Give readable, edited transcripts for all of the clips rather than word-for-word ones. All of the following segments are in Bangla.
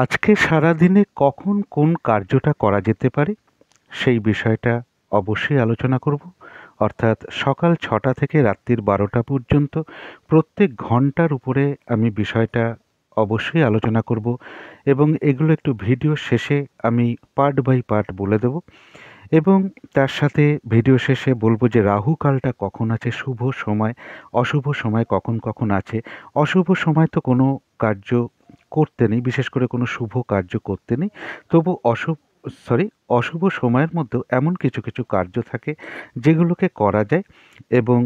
আজকে সারাদিনে কখন কোন কার্যটা করা যেতে পারে সেই বিষয়টা অবশ্যই আলোচনা করব। অর্থাৎ সকাল 6টা থেকে রাত্রির 12টা পর্যন্ত প্রত্যেক ঘন্টার উপরে আমি বিষয়টা অবশ্যই আলোচনা করব এবং এগুলো একটু ভিডিও শেষে আমি পার্ট বাই পার্ট বলে দেব এবং তার সাথে ভিডিও শেষে বলবো যে রাহু কালটা কখন আছে, শুভ সময় অশুভ সময় কখন কখন আছে। অশুভ সময় তো কোনো কার্য করতে নেই, বিশেষ করে কোনো শুভ কার্য করতে নেই। তবু অশুভ সময়ের মধ্যেও এমন কিছু কিছু কার্য থাকে যেগুলোকে করা যায় এবং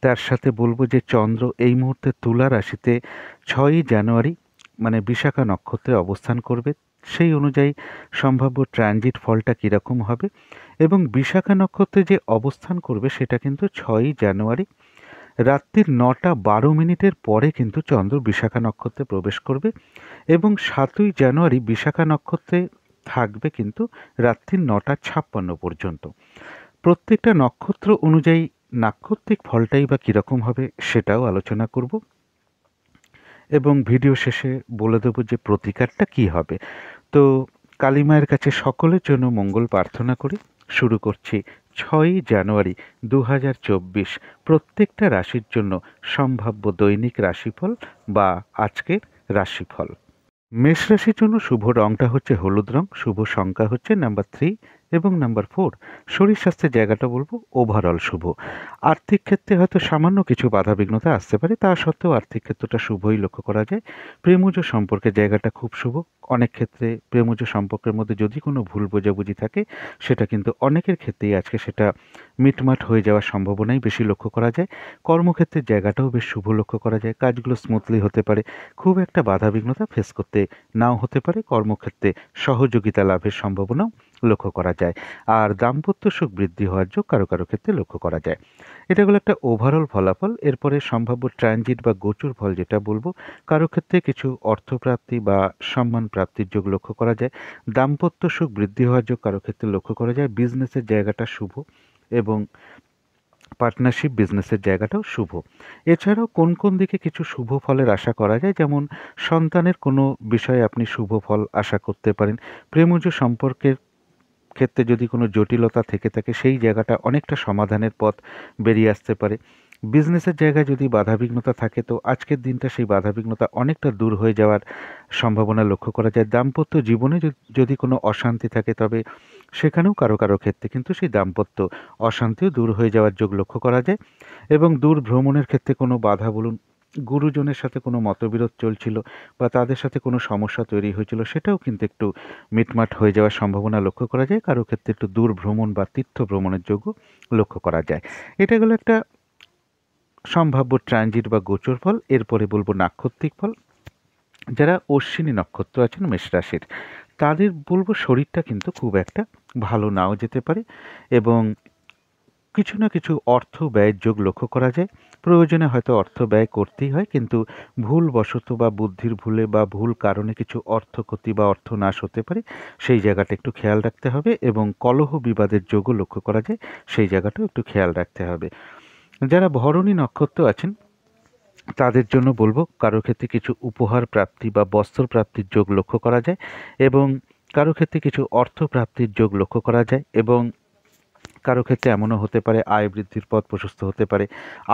তার সাথে বলবো যে চন্দ্র এই মুহূর্তে তুলা রাশিতে 6ই জানুয়ারি মানে বিশাখা নক্ষত্রে অবস্থান করবে। সেই অনুযায়ী সম্ভাব্য ট্রানজিট ফলটা কীরকম হবে এবং বিশাখা নক্ষত্রে যে অবস্থান করবে সেটা কিন্তু 6ই জানুয়ারি রাত্রির 9টা 12 মিনিটের পরে কিন্তু চন্দ্র বিশাখা নক্ষত্রে প্রবেশ করবে এবং 7ই জানুয়ারি বিশাখা নক্ষত্রে থাকবে কিন্তু রাত্রির 9টা 56 পর্যন্ত। প্রত্যেকটা নক্ষত্র অনুযায়ী নাক্ষত্রিক ফলটাই বা কীরকম হবে সেটাও আলোচনা করব এবং ভিডিও শেষে বলে দেবো যে প্রতিকারটা কী হবে। তো কালী মায়ের কাছে সকলের জন্য মঙ্গল প্রার্থনা করি। শুরু করছি 6ই জানুয়ারি 2024 প্রত্যেকটা রাশির জন্য সম্ভাব্য দৈনিক রাশিফল বা আজকের রাশিফল। মেষ রাশির জন্য শুভ রংটা হচ্ছে হলুদ রং, শুভ সংখ্যা হচ্ছে নাম্বার 3 এবং নাম্বার 4। শরীর স্বাস্থ্যের জায়গাটা বলবো ওভারঅল শুভ। আর্থিক ক্ষেত্রে হয়তো সামান্য কিছু বাধাবিঘ্নতা আসতে পারে, তা সত্ত্বেও আর্থিক ক্ষেত্রটা শুভই লক্ষ্য করা যায়। প্রেমজ সম্পর্কের জায়গাটা খুব শুভ। অনেক ক্ষেত্রে প্রেমজ সম্পর্কের মধ্যে যদি কোনো ভুল বোঝাবুঝি থাকে সেটা কিন্তু অনেকের ক্ষেত্রেই আজকে সেটা মিটমাট হয়ে যাওয়ার সম্ভাবনাই বেশি লক্ষ্য করা যায়। কর্মক্ষেত্রের জায়গাটাও বেশ শুভ লক্ষ্য করা যায়, কাজগুলো স্মুথলি হতে পারে, খুব একটা বাধাবিঘ্নতা ফেস করতে নাও হতে পারে। কর্মক্ষেত্রে সহযোগিতা লাভের সম্ভাবনাও লক্ষ্য করা যায় আর দাম্পত্য সুখ বৃদ্ধি হওয়ার যোগ কারো কারো ক্ষেত্রে লক্ষ্য করা যায়। এটা হলো একটা ওভারঅল ফলাফল। এরপরে সম্ভাব্য ট্রানজিট বা গোচর ফল যেটা বলবো, কারো ক্ষেত্রে কিছু অর্থপ্রাপ্তি বা সম্মান প্রাপ্তির যোগ লক্ষ্য করা যায়। দাম্পত্য সুখ বৃদ্ধি হওয়ার যোগ কারো ক্ষেত্রে লক্ষ্য করা যায়। বিজনেসের জায়গাটা শুভ এবং পার্টনারশিপ বিজনেসের জায়গাটাও শুভ। এছাড়াও কোন কোন দিকে কিছু শুভ ফলের আশা করা যায়, যেমন সন্তানের কোনো বিষয়ে আপনি শুভ ফল আশা করতে পারেন। প্রেমজ সম্পর্কের ক্ষেত্রে যদি কোনো জটিলতা থেকে থাকে সেই জায়গাটা অনেকটা সমাধানের পথ বেরিয়ে আসতে পারে। বিজনেসের জায়গায় যদি বাধাবিঘ্নতা থাকে তো আজকের দিনটা সেই বাধাবিঘ্নতা অনেকটা দূর হয়ে যাওয়ার সম্ভাবনা লক্ষ্য করা যায়। দাম্পত্য জীবনে যদি কোনো অশান্তি থাকে তবে সেখানেও কারো কারো ক্ষেত্রে কিন্তু সেই দাম্পত্য অশান্তিও দূর হয়ে যাওয়ার যোগ লক্ষ্য করা যায় এবং দূর ভ্রমণের ক্ষেত্রে কোনো বাধা বলুন, গুরুজনের সাথে কোনো মতবিরোধ চলছিল বা তাদের সাথে কোনো সমস্যা তৈরি হয়েছিল সেটাও কিন্তু একটু মিটমাট হয়ে যাওয়ার সম্ভাবনা লক্ষ্য করা যায়। কারো ক্ষেত্রে একটু দূর ভ্রমণ বা তীর্থ ভ্রমণের যোগও লক্ষ্য করা যায়। এটা গেল একটা সম্ভাব্য ট্রানজিট বা গোচর ফল। এরপরে বলবো নাক্ষত্রিক ফল। যারা অশ্বিনী নক্ষত্র আছেন মেষ রাশির, তাদের বলবো শরীরটা কিন্তু খুব একটা ভালো নাও যেতে পারে এবং কিছু না কিছু অর্থ ব্যয়ের যোগ লক্ষ্য করা যায়। প্রয়োজনে হয়তো অর্থ ব্যয় করতেই হয়, কিন্তু ভুলবশত বা বুদ্ধির ভুলে বা ভুল কারণে কিছু অর্থ ক্ষতি বা অর্থ নাশ হতে পারে, সেই জায়গাটা একটু খেয়াল রাখতে হবে এবং কলহ বিবাদের যোগও লক্ষ্য করা যায়, সেই জায়গাটাও একটু খেয়াল রাখতে হবে। যারা ভরণী নক্ষত্র আছেন তাদের জন্য বলবো কারো ক্ষেত্রে কিছু উপহার প্রাপ্তি বা বস্ত্র প্রাপ্তির যোগ লক্ষ্য করা যায় এবং কারো ক্ষেত্রে কিছু অর্থ প্রাপ্তির যোগ লক্ষ্য করা যায় এবং কারো ক্ষেত্রে এমনও হতে পারে আয় বৃদ্ধির পথ প্রশস্ত হতে পারে,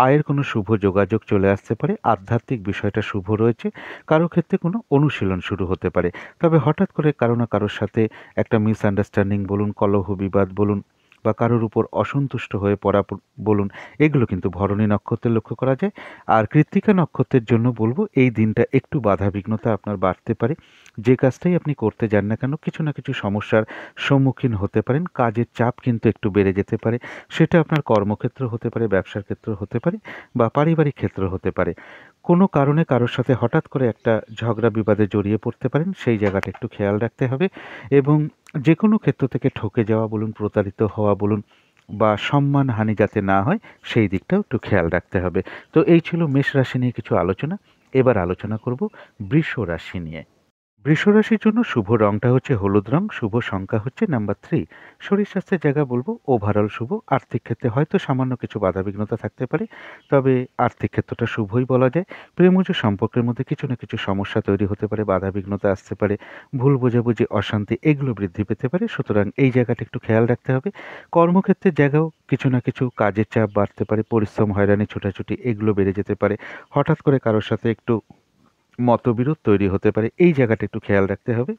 আয়ের কোনো শুভ যোগাযোগ চলে আসতে পারে, আধ্যাত্মিক বিষয়টা শুভ রয়েছে। কারো ক্ষেত্রে কোনো অনুশীলন শুরু হতে পারে, তবে হঠাৎ করে কারো না কারোর সাথে একটা মিসআন্ডারস্ট্যান্ডিং বলুন, কলহ বিবাদ বলুন বা কারোর উপর অসন্তুষ্ট হয়ে পড়া বলুন, এগুলো কিন্তু ভরণী নক্ষত্রের লক্ষ্য করা যায়। আর কৃত্তিকা নক্ষত্রের জন্য বলবো এই দিনটা একটু বাধাবিঘ্নতা আপনার বাড়তে পারে। যে কাজটাই আপনি করতে যান না কেন কিছু না কিছু সমস্যার সম্মুখীন হতে পারেন। কাজের চাপ কিন্তু একটু বেড়ে যেতে পারে, সেটা আপনার কর্মক্ষেত্র হতে পারে, ব্যবসার ক্ষেত্র হতে পারে বা পারিবারিক ক্ষেত্র হতে পারে। কোনো কারণে কারোর সাথে হঠাৎ করে একটা ঝগড়া বিবাদে জড়িয়ে পড়তে পারেন, সেই জায়গাটা একটু খেয়াল রাখতে হবে এবং যে কোনো ক্ষেত্র থেকে ঠকে যাওয়া বলুন, প্রতারিত হওয়া বলুন বা সম্মানহানি যাতে না হয় সেই দিকটাও একটু খেয়াল রাখতে হবে। তো এই ছিল মেষ রাশি নিয়ে কিছু আলোচনা। এবার আলোচনা করব বৃষ রাশি নিয়ে। বৃষরাশির জন্য শুভ রংটা হচ্ছে হলুদ রং, শুভ সংখ্যা হচ্ছে নাম্বার 3। শরীর স্বাস্থ্যের জায়গা বলব ওভারঅল শুভ। আর্থিক ক্ষেত্রে হয়তো সামান্য কিছু বাধাবিঘ্নতা থাকতে পারে, তবে আর্থিক ক্ষেত্রটা শুভই বলা যায়। প্রেমজ সম্পর্কের মধ্যে কিছু না কিছু সমস্যা তৈরি হতে পারে, বাধাবিঘ্নতা আসতে পারে, ভুল বোঝাবুঝি, অশান্তি এগুলো বৃদ্ধি পেতে পারে। সুতরাং এই জায়গাটা একটু খেয়াল রাখতে হবে। কর্মক্ষেত্রের জায়গাও কিছু না কিছু কাজের চাপ বাড়তে পারে, পরিশ্রম, হয়রানি, ছোটাছুটি এগুলো বেড়ে যেতে পারে। হঠাৎ করে কারোর সাথে একটু মতবিরোধ তৈরি হতে পারে, এই জায়গাটা একটু খেয়াল রাখতে হবে।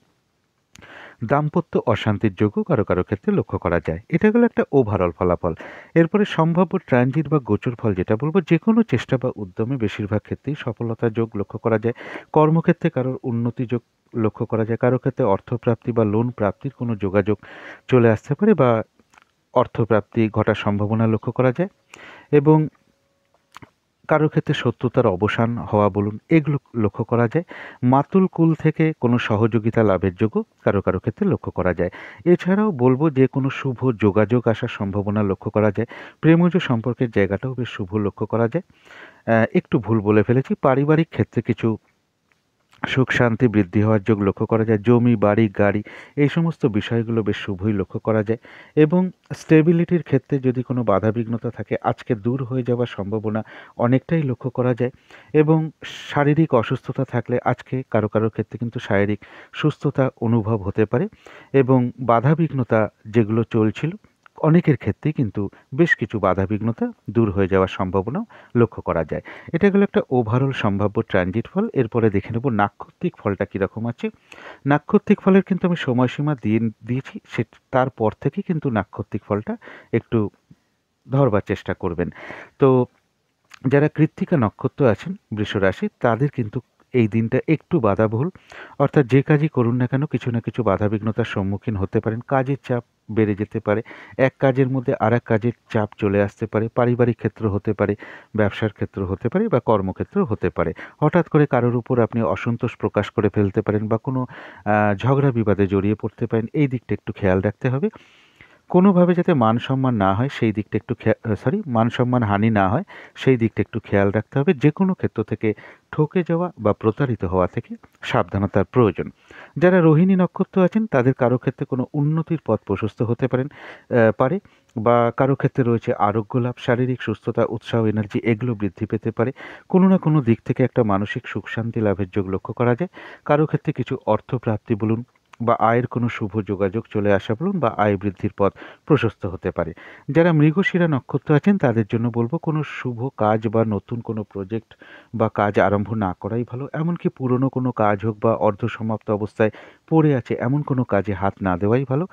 দাম্পত্য অশান্তির যোগও কারো কারো ক্ষেত্রে লক্ষ্য করা যায়। এটা গেল একটা ওভারঅল ফলাফল। এরপরে সম্ভাব্য ট্রানজিট বা গোচর ফল যেটা বলবো, যে কোনো চেষ্টা বা উদ্যমে বেশিরভাগ ক্ষেত্রেই সফলতার যোগ লক্ষ্য করা যায়। কর্মক্ষেত্রে কারোর উন্নতি যোগ লক্ষ্য করা যায়, কারো ক্ষেত্রে অর্থপ্রাপ্তি বা লোন প্রাপ্তির কোনো যোগাযোগ চলে আসতে পারে বা অর্থপ্রাপ্তি ঘটার সম্ভাবনা লক্ষ্য করা যায়। এবং কারো ক্ষেত্রে শত্রুতার অবসান হওয়া বলুন, এগুলো লক্ষ্য করা যায়। মাতুল কুল থেকে কোনো সহযোগিতা লাভের যোগও কারো কারো ক্ষেত্রে লক্ষ্য করা যায়। এছাড়াও বলবো যে কোনো শুভ যোগাযোগ আসার সম্ভাবনা লক্ষ্য করা যায়। প্রেমজ সম্পর্কের জায়গাটাও বেশ শুভ লক্ষ্য করা যায়। একটু ভুল বলে ফেলেছি, পারিবারিক ক্ষেত্রে কিছু সুখ শান্তি বৃদ্ধি হওয়ার যোগ লক্ষ্য করা যায়। জমি, বাড়ি, গাড়ি এই সমস্ত বিষয়গুলো বেশ শুভই লক্ষ্য করা যায়। এবং স্টেবিলিটির ক্ষেত্রে যদি কোনো বাধাবিঘ্নতা থাকে, আজকে দূর হয়ে যাওয়ার সম্ভাবনা অনেকটাই লক্ষ্য করা যায়। এবং শারীরিক অসুস্থতা থাকলে আজকে কারো কারো ক্ষেত্রে কিন্তু শারীরিক সুস্থতা অনুভব হতে পারে। এবং বাধাবিঘ্নতা যেগুলো চলছিল, অনেকের ক্ষেত্রেই কিন্তু বেশ কিছু বাধাবিঘ্নতা দূর হয়ে যাওয়ার সম্ভাবনাও লক্ষ্য করা যায়। এটা গেল একটা ওভারঅল সম্ভাব্য ট্রানজিট ফল। এরপরে দেখে নেব নাক্ষত্রিক ফলটা কীরকম আছে। নাক্ষত্রিক ফলের কিন্তু আমি সময়সীমা দিয়েছি, তারপর থেকে কিন্তু নাক্ষত্রিক ফলটা একটু ধরবার চেষ্টা করবেন। তো যারা কৃত্তিকা নক্ষত্র আছেন বৃষরাশি, তাদের কিন্তু এই দিনটা একটু বাধাবহুল। অর্থাৎ যে কাজই করুন না কেন, কিছু না কিছু বাধাবিঘ্নতার সম্মুখীন হতে পারেন। কাজের চাপ বেড়ে যেতে পারে, এক কাজের মধ্যে আরেক কাজের চাপ চলে আসতে পারে। পারিবারিক ক্ষেত্র হতে পারে, ব্যবসার ক্ষেত্র হতে পারে বা কর্মক্ষেত্রেও হতে পারে। হঠাৎ করে কারোর উপর আপনি অসন্তোষ প্রকাশ করে ফেলতে পারেন বা কোনো ঝগড়া বিবাদে জড়িয়ে পড়তে পারেন, এই দিকটা একটু খেয়াল রাখতে হবে। কোনোভাবে যাতে মান সম্মান না হয় সেই দিকটা একটু মান সম্মান হানি না হয় সেই দিকটা একটু খেয়াল রাখতে হবে। যে কোনো ক্ষেত্র থেকে ঠকে যাওয়া বা প্রতারিত হওয়া থেকে সাবধানতার প্রয়োজন। যারা রোহিণী নক্ষত্র আছেন তাদের কারো ক্ষেত্রে কোনো উন্নতির পথ প্রশস্ত হতে পারে বা কারো ক্ষেত্রে রয়েছে আরোগ্য লাভ, শারীরিক সুস্থতা, উৎসাহ, এনার্জি এগুলো বৃদ্ধি পেতে পারে। কোনো না কোনো দিক থেকে একটা মানসিক সুখ শান্তি লাভের যোগ লক্ষ্য করা যায়। কারো ক্ষেত্রে কিছু অর্থপ্রাপ্তি বলুন বা আয়ের কোনো শুভ যোগাযোগ চলে আসা বলুন বা আয় বৃদ্ধির পথ প্রশস্ত হতে পারে। যারা মৃগশিরা নক্ষত্র আছেন তাদের জন্য বলবো কোনো শুভ কাজ বা নতুন কোনো প্রজেক্ট বা কাজ আরম্ভ না করাই ভালো। এমনকি পুরনো কোনো কাজ হোক বা অর্ধসমাপ্ত অবস্থায় পড়ে আছে এমন কোনো কাজে হাত না দেওয়াই ভালো।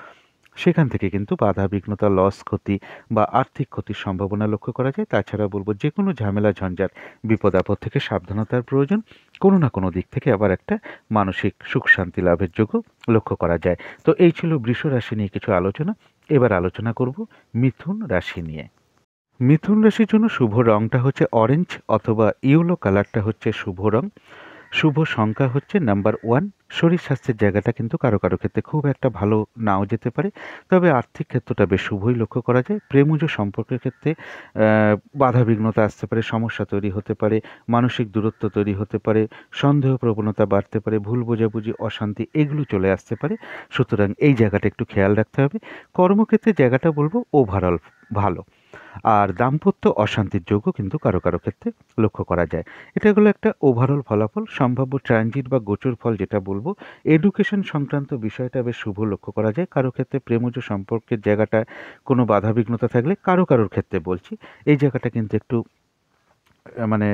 সেখান থেকে কিন্তু বাধা বিঘ্নতা, লস, ক্ষতি বা আর্থিক ক্ষতির সম্ভাবনা লক্ষ্য করা যায়। তাছাড়া বলবো যে কোনো ঝামেলা, ঝঞ্ঝাট, বিপদ আপদ থেকে সাবধানতার প্রয়োজন। কোনো না কোনো দিক থেকে আবার একটা মানসিক সুখ শান্তি লাভের যোগ্য লক্ষ্য করা যায়। তো এই ছিল বৃষ রাশি নিয়ে কিছু আলোচনা। এবার আলোচনা করব মিথুন রাশি নিয়ে। মিথুন রাশির জন্য শুভ রংটা হচ্ছে অরেঞ্জ অথবা ইয়েলো কালারটা হচ্ছে শুভ রং। শুভ সংখ্যা হচ্ছে নাম্বার 1। শরীর স্বাস্থ্যের জায়গাটা কিন্তু কারো কারো ক্ষেত্রে খুব একটা ভালো নাও যেতে পারে, তবে আর্থিক ক্ষেত্রটা বেশ শুভই লক্ষ্য করা যায়। প্রেমজ সম্পর্কের ক্ষেত্রে বাধাবিঘ্নতা আসতে পারে, সমস্যা তৈরি হতে পারে, মানসিক দূরত্ব তৈরি হতে পারে, সন্দেহ প্রবণতা বাড়তে পারে, ভুল বোঝাবুঝি, অশান্তি এগুলো চলে আসতে পারে। সুতরাং এই জায়গাটা একটু খেয়াল রাখতে হবে। কর্মক্ষেত্রে জায়গাটা বলবো ওভারঅল ভালো। আর দাম্পত্য অশান্তির যোগও কিন্তু কারো কারো ক্ষেত্রে লক্ষ্য করা যায়। এটা হলো একটা ওভারঅল ফলাফল। সম্ভাব্য ট্রানজিট বা গোচর ফল যেটা বলবো, এডুকেশন সংক্রান্ত বিষয়টা বেশ শুভ লক্ষ্য করা যায়। কারো ক্ষেত্রে প্রেমজ সম্পর্কের জায়গাটায় কোনো বাধাবিঘ্নতা থাকলে কারোর ক্ষেত্রে বলছি এই জায়গাটা কিন্তু একটু মানে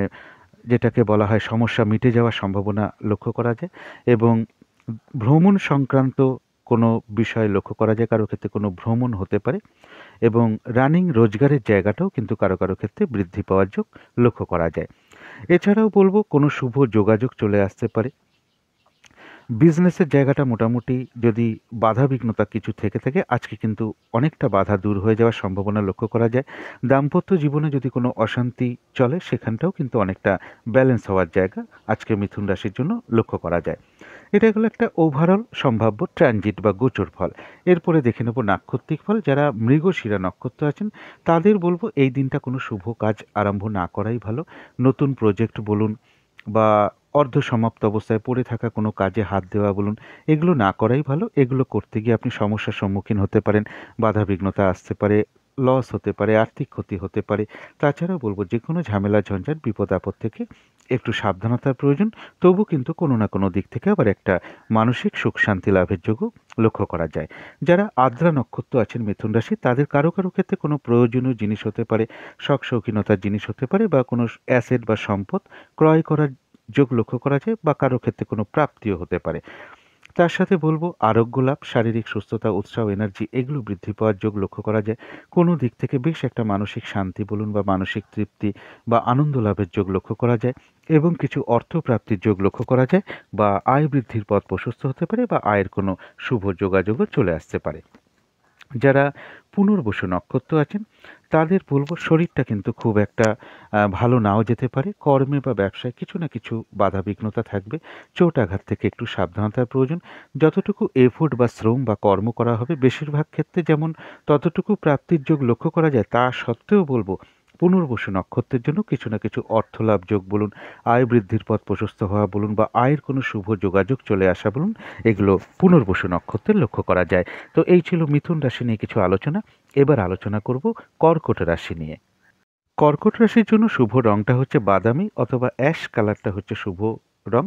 যেটাকে বলা হয় সমস্যা মিটে যাওয়ার সম্ভাবনা লক্ষ্য করা যায়। এবং ভ্রমণ সংক্রান্ত কোনো বিষয় লক্ষ্য করা যায়, কারো ক্ষেত্রে কোনো ভ্রমণ হতে পারে। এবং রানিং রোজগারের জায়গাটাও কিন্তু কারো কারো ক্ষেত্রে বৃদ্ধি পাওয়ার যোগ লক্ষ্য করা যায়। এছাড়াও বলবো কোনো শুভ যোগাযোগ চলে আসতে পারে। বিজনেসের জায়গাটা মোটামুটি যদি বাধাবিঘ্নতা কিছু থেকে থাকে আজকে কিন্তু অনেকটা বাধা দূর হয়ে যাওয়ার সম্ভাবনা লক্ষ্য করা যায়। দাম্পত্য জীবনে যদি কোনো অশান্তি চলে সেখানটাও কিন্তু অনেকটা ব্যালেন্স হওয়ার জায়গা আজকে মিথুন রাশির জন্য লক্ষ্য করা যায়। এটা হলো একটা ওভারঅল সম্ভাব্য ট্রানজিট বা গোচর ফল। এরপরে দেখে নেব নাক্ষত্রিক ফল। যারা মৃগশিরা নক্ষত্র আছেন তাদের বলবো এই দিনটা কোনো শুভ কাজ আরম্ভ না করাই ভালো। নতুন প্রজেক্ট বলুন বা অর্ধসমাপ্ত অবস্থায় পড়ে থাকা কোনো কাজে হাত দেওয়া বলুন, এগুলো না করাই ভালো। এগুলো করতে গিয়ে আপনি সমস্যার সম্মুখীন হতে পারেন, বাধাবিঘ্নতা আসতে পারে, লস হতে পারে, আর্থিক ক্ষতি হতে পারে। তাছাড়াও বলব যেকোনো ঝামেলা, ঝঞ্ঝাট, বিপদ-আপদ থেকে একটু সাবধানতার প্রয়োজন। তবু কিন্তু কোনো না কোনো দিক থেকে আবার একটা মানসিক সুখ-শান্তি লাভের যোগও লক্ষ্য করা যায়। যারা আদ্রা নক্ষত্র আছেন মিথুন রাশি, তাদের কারো ক্ষেত্রে কোনো প্রয়োজনীয় জিনিস হতে পারে, শখ-শৌখিনতার জিনিস হতে পারে বা কোনো অ্যাসেট বা সম্পদ ক্রয় করার যোগ লক্ষ্য করা যায় বা কারো ক্ষেত্রে কোনো প্রাপ্তিও হতে পারে। তার সাথে বলব আরোগ্য লাভ, শারীরিক সুস্থতা, উৎসাহ, এনার্জি এগুলো বৃদ্ধি পাওয়ার যোগ লক্ষ্য করা যায়। কোনো দিক থেকে বেশ একটা মানসিক শান্তি বলুন বা মানসিক তৃপ্তি বা আনন্দ লাভের যোগ লক্ষ্য করা যায় এবং কিছু অর্থ প্রাপ্তির যোগ লক্ষ্য করা যায় বা আয় বৃদ্ধির পথ প্রশস্ত হতে পারে বা আয়ের কোনো শুভ যোগাযোগও চলে আসতে পারে। যারা পুনর্বসু নক্ষত্র আছেন তাদের বলব শরীরটা কিন্তু খুব একটা ভালো নাও যেতে পারে। কর্মে বা ব্যবসায় কিছু না কিছু বাধাবিঘ্নতা থাকবে। চোট আঘাত থেকে একটু সাবধানতার প্রয়োজন। যতটুকু এফোর্ট বা শ্রম বা কর্ম করা হবে বেশিরভাগ ক্ষেত্রে যেমন ততটুকু প্রাপ্তির যোগ লক্ষ্য করা যায়, তা সত্ত্বেও বলব পুনর্বসু নক্ষত্রের জন্য কিছু না কিছু অর্থলাভ যোগ বলুন, আয় বৃদ্ধির পথ প্রশস্ত হওয়া বলুন বা আয়ের কোনো শুভ যোগাযোগ চলে আসা বলুন, এগুলো পুনর্বসু নক্ষত্রের লক্ষ্য করা যায়। তো এই ছিল মিথুন রাশি নিয়ে কিছু আলোচনা। এবার আলোচনা করব কর্কট রাশি নিয়ে। কর্কট রাশির জন্য শুভ রংটা হচ্ছে বাদামি অথবা অ্যাশ কালারটা হচ্ছে শুভ রং।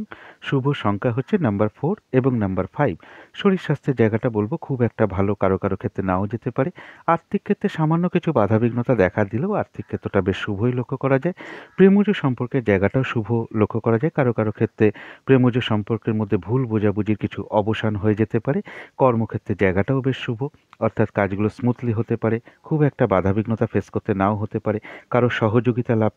শুভ সংখ্যা হচ্ছে নাম্বার 4 এবং নাম্বার 5। শরীর স্বাস্থ্যের জায়গাটা বলব খুব একটা ভালো, কারো কারো ক্ষেত্রে নাও যেতে পারে। আর্থিক ক্ষেত্রে সামান্য কিছু বাধাবিঘ্নতা দেখা দিলেও আর্থিক ক্ষেত্রটা বেশ শুভই লক্ষ্য করা যায়। প্রেমজ সম্পর্কের জায়গাটাও শুভ লক্ষ্য করা যায়। কারো কারো ক্ষেত্রে প্রেমজ সম্পর্কের মধ্যে ভুল বোঝাবুঝির কিছু অবসান হয়ে যেতে পারে। কর্মক্ষেত্রের জায়গাটাও বেশ শুভ, অর্থাৎ কাজগুলো স্মুথলি হতে পারে। খুব একটা বাধাবিঘ্নতা ফেস করতে নাও হতে পারে। কারো সহযোগিতা লাভ